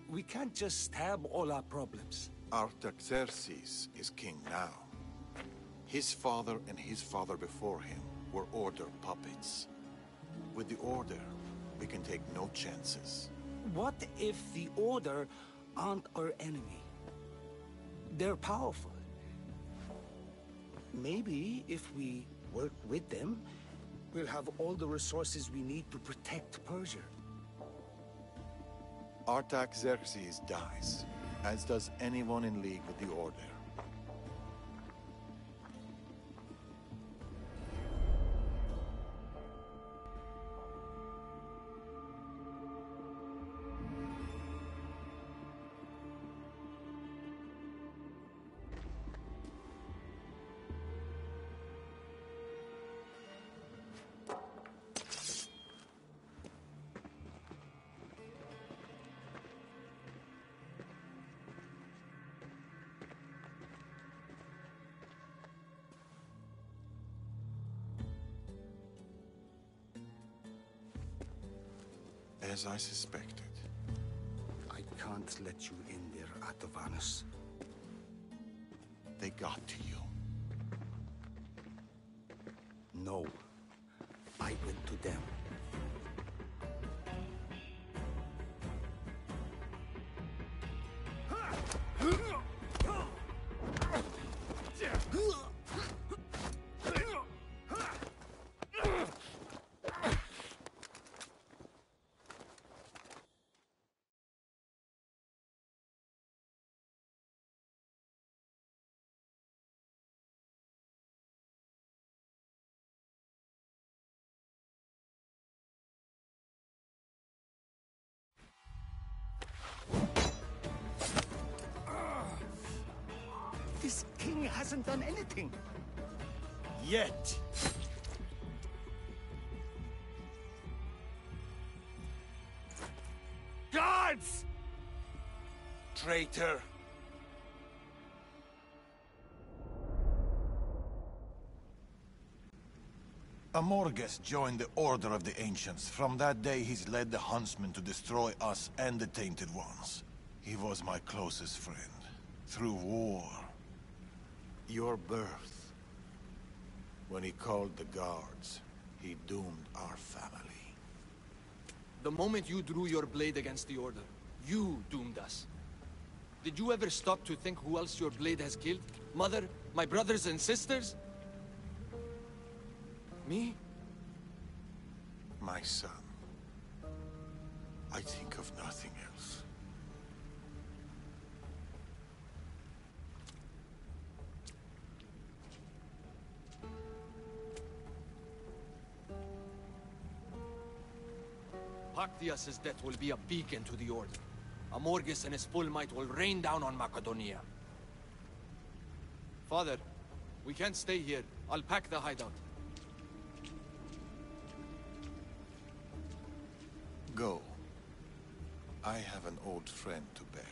We can't just stab all our problems. Artaxerxes is king now. His father and his father before him were Order puppets. With the Order, we can take no chances. What if the Order aren't our enemy? They're powerful. Maybe if we work with them, we'll have all the resources we need to protect Persia. Artaxerxes dies, as does anyone in league with the Order. As I suspected. I can't let you in there, Atovanus. They got to you. No. I went to them. This king hasn't done anything. Yet. Guards! Traitor! Amorges joined the Order of the Ancients. From that day, he's led the Huntsmen to destroy us and the Tainted Ones. He was my closest friend. Through war. Your birth. When he called the guards, he doomed our family. The moment you drew your blade against the Order, you doomed us. Did you ever stop to think who else your blade has killed? Mother? My brothers and sisters? Me? My son. I think of nothing else. Pactias's death will be a beacon to the Order. Amorges and his full might will rain down on Macedonia. Father, we can't stay here. I'll pack the hideout. Go. I have an old friend to bury.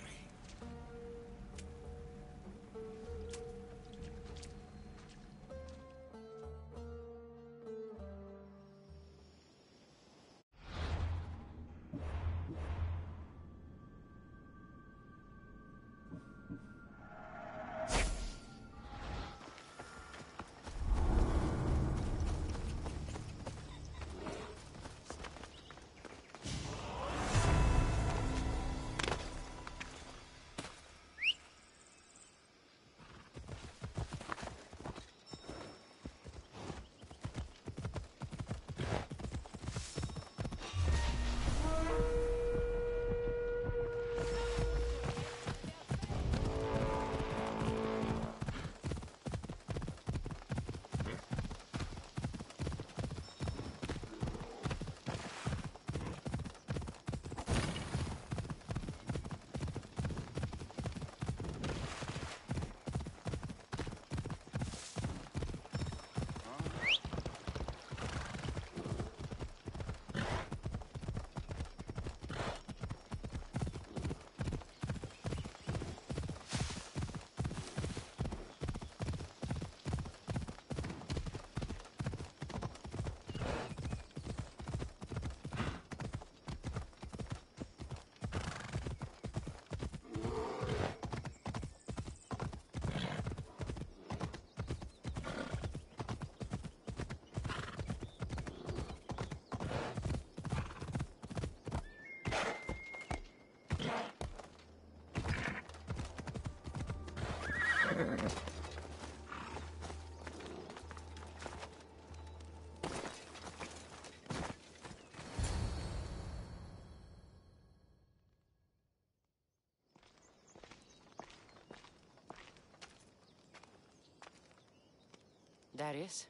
Darius?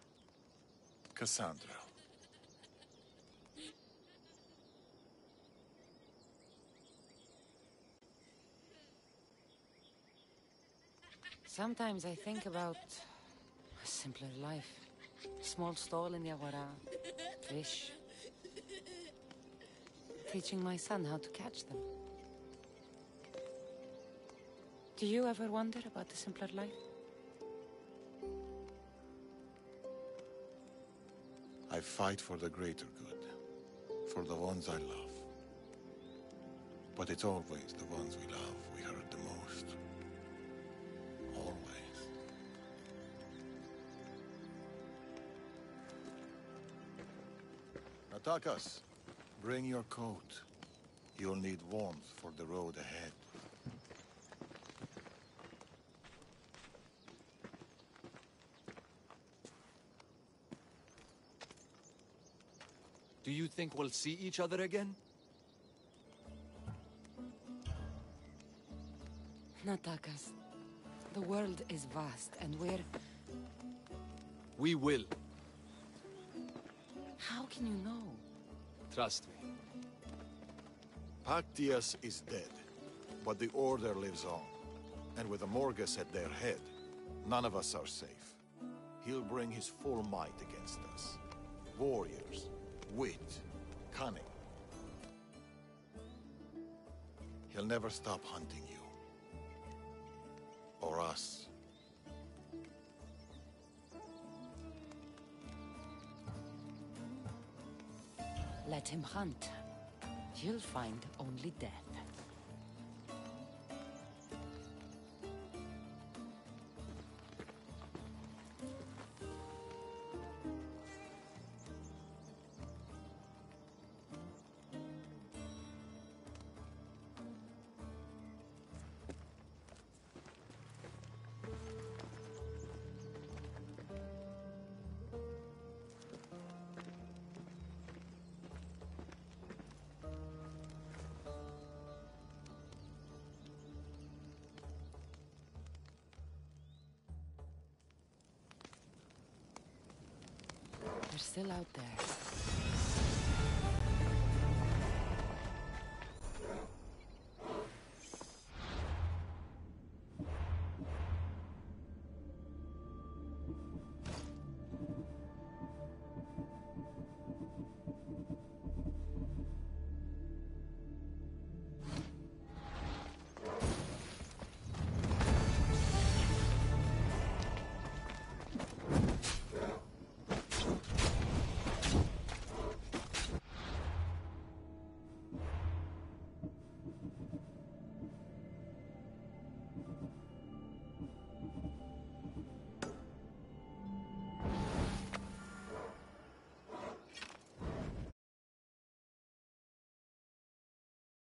Cassandra. Sometimes I think about a simpler life. Small stall in the Agora, fish. Teaching my son how to catch them. Do you ever wonder about the simpler life? I fight for the greater good, for the ones I love. But it's always the ones we love we hurt the most. Always. Atakas, bring your coat. You'll need warmth for the road ahead. Do you think we'll see each other again? Natakas. The world is vast, and We will. How can you know? Trust me. Pactius is dead, but the Order lives on. And with the Morgus at their head, none of us are safe. He'll bring his full might against us. Warriors, wit, cunning. He'll never stop hunting you. Or us. Let him hunt. You'll find only death. They're still out there.